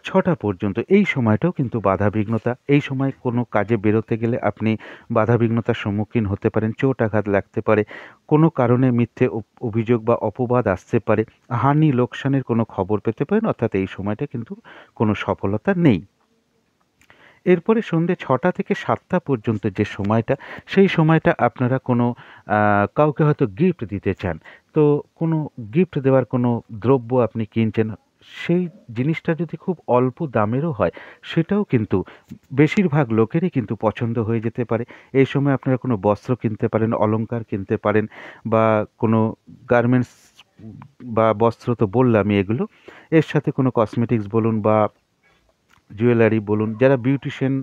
৬টা পর্যন্ত, এই সময়টাও কিন্তু বাধাবিঘ্নতা। এই সময় কোনো কাজে বেরোতে গেলে আপনি বাধাবিঘ্নতার সম্মুখীন হতে পারেন, চোট আঘাত লাগতে পারে, কোনো কারণে মিথ্যে অভিযোগ বা অপবাদ আসতে পারে, হানি লোকসানের কোনো খবর পেতে পারেন, অর্থাৎ এই সময়টা কিন্তু কোনো সফলতা নেই। এরপরে সন্ধ্যে ৬টা থেকে ৭টা পর্যন্ত যে সময়টা, সেই সময়টা আপনারা কোনো কাউকে হয়তো গিফট দিতে চান। তো কোনো গিফট দেওয়ার কোনো দ্রব্য আপনি কিনছেন, সেই জিনিসটা যদি খুব অল্প দামেরও হয়, সেটাও কিন্তু বেশিরভাগ লোকেরই কিন্তু পছন্দ হয়ে যেতে পারে। এই সময় আপনারা কোনো বস্ত্র কিনতে পারেন, অলংকার কিনতে পারেন, বা কোনো গার্মেন্টস বা বস্ত্র তো বললামই এগুলো। এর সাথে কোনো কসমেটিক্স বলুন বা জুয়েলারি বলুন, যারা বিউটিশিয়ান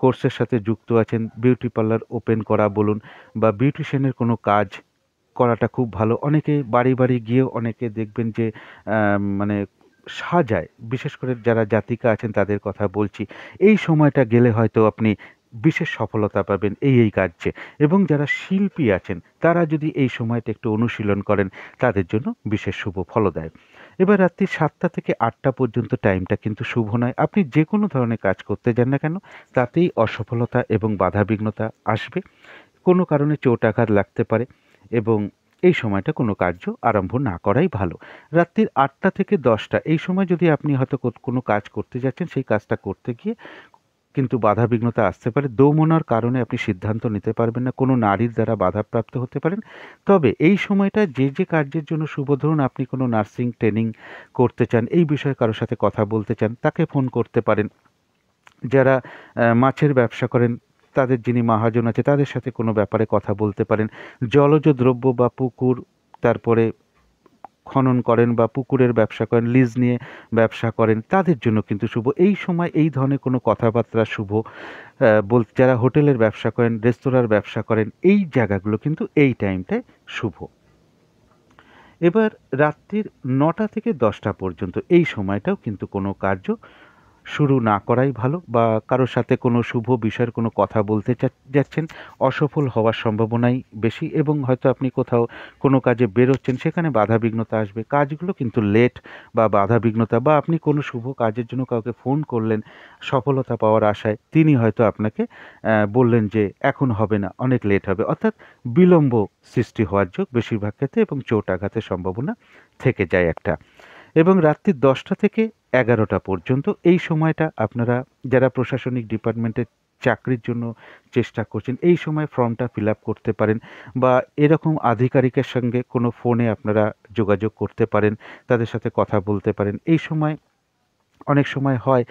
কোর্সের সাথে যুক্ত আছেন, বিউটি পার্লার ওপেন করা বলুন, বা বিউটিশিয়ানের কোনো কাজ করাটা খুব ভালো। অনেকে বাড়ি, বাড়ি গিয়েও অনেকে দেখবেন যে মানে সাজায়। বিশেষ করে যারা জাতিকা আছেন তাদের কথা বলছি। এই সময়টা গেলে হয়তো আপনি বিশেষ সফলতা পাবেন এই কার্যে। এবং যারা শিল্পী আছেন তারা যদি এই সময়টা একটু অনুশীলন করেন, তাদের জন্য বিশেষ শুভ ফলদায়ক। এবার রাত্রি ৭টা থেকে ৮টা পর্যন্ত টাইমটা কিন্তু শুভ নয়। আপনি যে কোনো ধরনের কাজ করতে যান না কেন, তাতেই অসফলতা এবং বাধাবিঘ্নতা আসবে। কোনো কারণে চোট আঘাত লাগতে পারে, এবং এই সময়টা কোনো কার্য আরম্ভ না করাই ভালো। রাত্রির ৮টা থেকে ১০টা এই সময় যদি আপনি হয়তো কোনো কাজ করতে যাচ্ছেন, সেই কাজটা করতে গিয়ে কিন্তু বাধাবিঘ্নতা আসতে পারে। দোমনার কারণে আপনি সিদ্ধান্ত নিতে পারবেন না, কোনো নারীর দ্বারা বাধাপ্রাপ্ত হতে পারেন। তবে এই সময়টা যে কার্যের জন্য শুভ, ধরুন আপনি কোনো নার্সিং ট্রেনিং করতে চান, এই বিষয়ে কারো সাথে কথা বলতে চান, তাকে ফোন করতে পারেন। যারা মাছের ব্যবসা করেন, তাদের যিনি মহাজন আছে তাদের সাথে কোনো ব্যাপারে কথা বলতে পারেন। জলজ দ্রব্য বা পুকুর, তারপরে খনন করেন বা পুকুরের ব্যবসা করেন, লিজ নিয়ে ব্যবসা করেন, তাদের জন্য কিন্তু শুভ। এই সময় এই ধরনের কোনো কথাবার্তা শুভ। যারা হোটেলের ব্যবসা করেন, রেস্তোরাঁর ব্যবসা করেন, এই জায়গাগুলো কিন্তু এই টাইমটায় শুভ। এবার রাত্রির ৯টা থেকে ১০টা পর্যন্ত এই সময়টাও কিন্তু কোনো কার্য শুরু না করাই ভালো, বা কারোর সাথে কোনো শুভ বিষয়ের কোনো কথা বলতে যাচ্ছেন, অসফল হওয়ার সম্ভাবনাই বেশি। এবং হয়তো আপনি কোথাও কোনো কাজে বেরোচ্ছেন, সেখানে বাধাবিঘ্নতা আসবে, কাজগুলো কিন্তু লেট বা বাধাবিঘ্নতা, বা আপনি কোনো শুভ কাজের জন্য কাউকে ফোন করলেন সফলতা পাওয়ার আশায়, তিনি হয়তো আপনাকে বললেন যে এখন হবে না, অনেক লেট হবে, অর্থাৎ বিলম্ব সৃষ্টি হওয়ার যোগ বেশিরভাগ ক্ষেত্রে, এবং চোট আঘাতের সম্ভাবনা থেকে যায় একটা। এবং রাত্রি ১০টা থেকে ১১টা পর্যন্ত এই সময়টা আপনারা যারা প্রশাসনিক ডিপার্টমেন্টে চাকরির জন্য চেষ্টা করছেন, এই সময় ফর্মটা ফিল আপ করতে পারেন, বা এরকম আধিকারিকের সঙ্গে কোনো ফোনে আপনারা যোগাযোগ করতে পারেন, তাদের সাথে কথা বলতে পারেন। এই সময় অনেক সময় হয়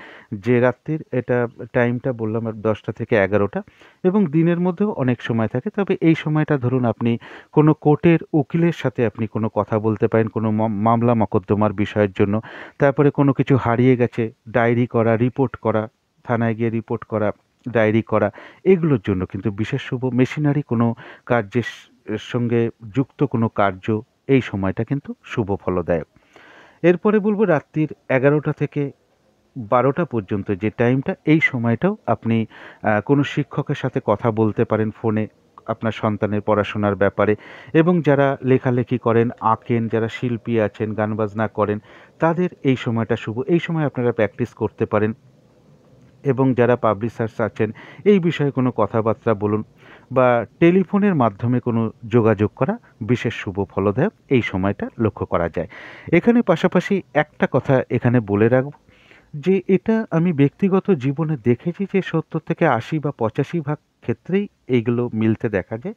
যে রাত্রির এটা টাইমটা বললাম ১০টা থেকে ১১টা, এবং দিনের মধ্যেও অনেক সময় থাকে। তবে এই সময়টা ধরুন আপনি কোনো কোর্টের উকিলের সাথে আপনি কোনো কথা বলতে পারেন, কোনো মামলা মকদ্দমার বিষয়ের জন্য। তারপরে কোনো কিছু হারিয়ে গেছে, ডায়েরি করা, রিপোর্ট করা, থানায় গিয়ে রিপোর্ট করা, ডায়েরি করা, এগুলোর জন্য কিন্তু বিশেষ শুভ। মেশিনারি কোনো কার্যের সঙ্গে যুক্ত কোনো কার্য, এই সময়টা কিন্তু শুভ ফলদায়ক। এরপরে বলব রাত্রির ১১টা থেকে ১২টা পর্যন্ত যে টাইমটা, এই সময়টাও আপনি কোনো শিক্ষকের সাথে কথা বলতে পারেন ফোনে আপনার সন্তানের পড়াশোনার ব্যাপারে। এবং যারা লেখালেখি করেন, আঁকেন, যারা শিল্পী আছেন, গান বাজনা করেন, তাদের এই সময়টা শুভ। এই সময় আপনারা প্র্যাকটিস করতে পারেন। এবং যারা পাবলিশার্স আছেন, এই বিষয়ে কোনো কথাবার্তা বলুন, বা টেলিফোনের মাধ্যমে কোনো যোগাযোগ করা বিশেষ শুভ ফলদায়ক এই সময়টা লক্ষ্য করা যায়। এখানে পাশাপাশি একটা কথা এখানে বলে রাখব, যে এটা আমি ব্যক্তিগত জীবনে দেখেছি যে ৭০ থেকে ৮০ বা ৮৫ ভাগ ক্ষেত্রেই এইগুলো মিলতে দেখা যায়।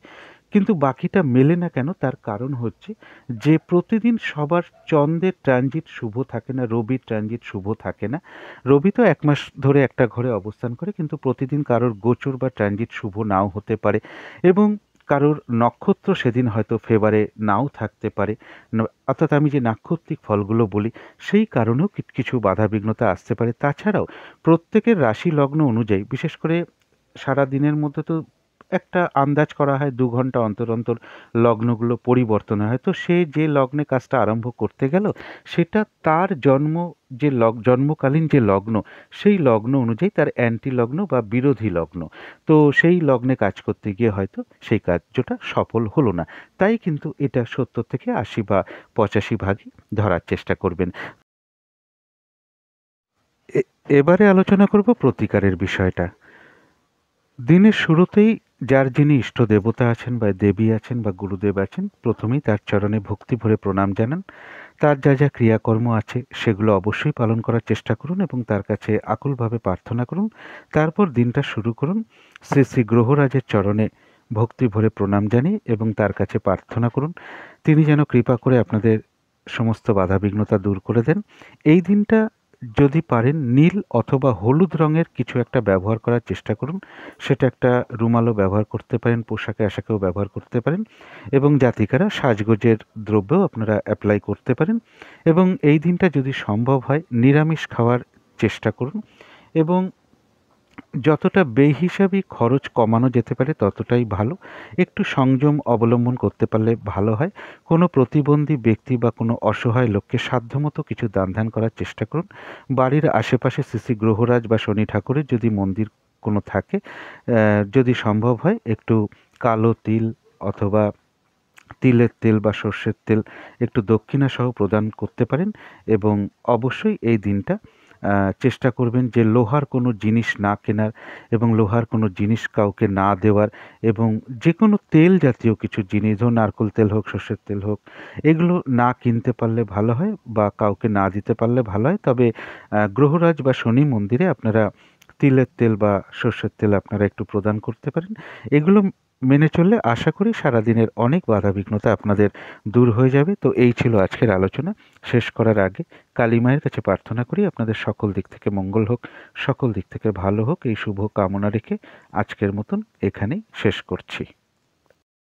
কিন্তু বাকিটা মেলে না কেন, তার কারণ হচ্ছে যে প্রতিদিন সবার চন্দ্রের ট্রানজিট শুভ থাকে না, রবির ট্রানজিট শুভ থাকে না। রবি তো ১ মাস ধরে একটা ঘরে অবস্থান করে, কিন্তু প্রতিদিন কারোর গোচর বা ট্রানজিট শুভ নাও হতে পারে, এবং কারোর নক্ষত্র সেদিন হয়তো ফেভারে নাও থাকতে পারে। অর্থাৎ আমি যে নাক্ষত্রিক ফলগুলো বলি, সেই কারণেও কিছু বাধাবিঘ্নতা আসতে পারে। তাছাড়াও প্রত্যেকের রাশি লগ্ন অনুযায়ী, বিশেষ করে সারা দিনের মধ্যে তো একটা আন্দাজ করা হয় 2 ঘন্টা অন্তর অন্তর লগ্নগুলো পরিবর্তন হয়। তো সে যে লগ্নে কাজটা আরম্ভ করতে গেল সেটা তার জন্মকালীন যে লগ্ন সেই লগ্ন অনুযায়ী তার অ্যান্টি লগ্ন বা বিরোধী লগ্ন। তো সেই লগ্নে কাজ করতে গিয়ে হয়তো সেই কার্যটা সফল হলো না। তাই কিন্তু এটা 70 থেকে 80 বা 85 ভাগই ধরার চেষ্টা করবেন। এ এবারে আলোচনা করব প্রতিকারের বিষয়টা। দিনের শুরুতেই যার যিনি ইষ্ট দেবতা আছেন বা দেবী আছেন বা গুরুদেব আছেন, প্রথমেই তার চরণে ভক্তি ভরে প্রণাম জানান। তার যা যা ক্রিয়াকর্ম আছে সেগুলো অবশ্যই পালন করার চেষ্টা করুন এবং তার কাছে আকুলভাবে প্রার্থনা করুন। তারপর দিনটা শুরু করুন শ্রী শ্রী গ্রহরাজের চরণে ভক্তি ভরে প্রণাম জানিয়ে এবং তার কাছে প্রার্থনা করুন তিনি যেন কৃপা করে আপনাদের সমস্ত বাধাবিঘ্নতা দূর করে দেন। এই দিনটা যদি পারেন নীল অথবা হলুদ রঙের কিছু একটা ব্যবহার করার চেষ্টা করুন। সেটা একটা রুমালও ব্যবহার করতে পারেন, পোশাকে আশাকেও ব্যবহার করতে পারেন এবং জাতিকারা সাজগোজের দ্রব্যও আপনারা অ্যাপ্লাই করতে পারেন এবং এই দিনটা যদি সম্ভব হয় নিরামিষ খাওয়ার চেষ্টা করুন এবং যতটা বেহিসাবি খরচ কমানো যেতে পারে ততটাই ভালো। একটু সংযম অবলম্বন করতে পারলে ভালো হয়। কোনো প্রতিবন্ধী ব্যক্তি বা কোনো অসহায় লোককে সাধ্যমতো কিছু দান-ধ্যান করার চেষ্টা করুন। বাড়ির আশেপাশে শ্রী শ্রী গ্রহরাজ বা শনি ঠাকুরের যদি মন্দির কোনো থাকে, যদি সম্ভব হয় একটু কালো তিল অথবা তিলের তেল বা সর্ষের তেল একটু দক্ষিণাসহ প্রদান করতে পারেন এবং অবশ্যই এই দিনটা চেষ্টা করবেন যে লোহার কোনো জিনিস না কেনার এবং লোহার কোনো জিনিস কাউকে না দেওয়ার এবং যে কোনো তেল জাতীয় কিছু জিনিস, ধরুন নারকেল তেল হোক, সর্ষের তেল হোক, এগুলো না কিনতে পারলে ভালো হয় বা কাউকে না দিতে পারলে ভালো হয়। তবে গ্রহরাজ বা শনি মন্দিরে আপনারা তিলের তেল বা সর্ষের তেল আপনারা একটু প্রদান করতে পারেন। এগুলো মেনে চললে আশা করি সারাদিনের অনেক বাধাবিঘ্নতা আপনাদের দূর হয়ে যাবে। তো এই ছিল আজকের আলোচনা। শেষ করার আগে কালী মায়ের কাছে প্রার্থনা করি আপনাদের সকল দিক থেকে মঙ্গল হোক, সকল দিক থেকে ভালো হোক, এই শুভ কামনা রেখে আজকের মতন এখানেই শেষ করছি।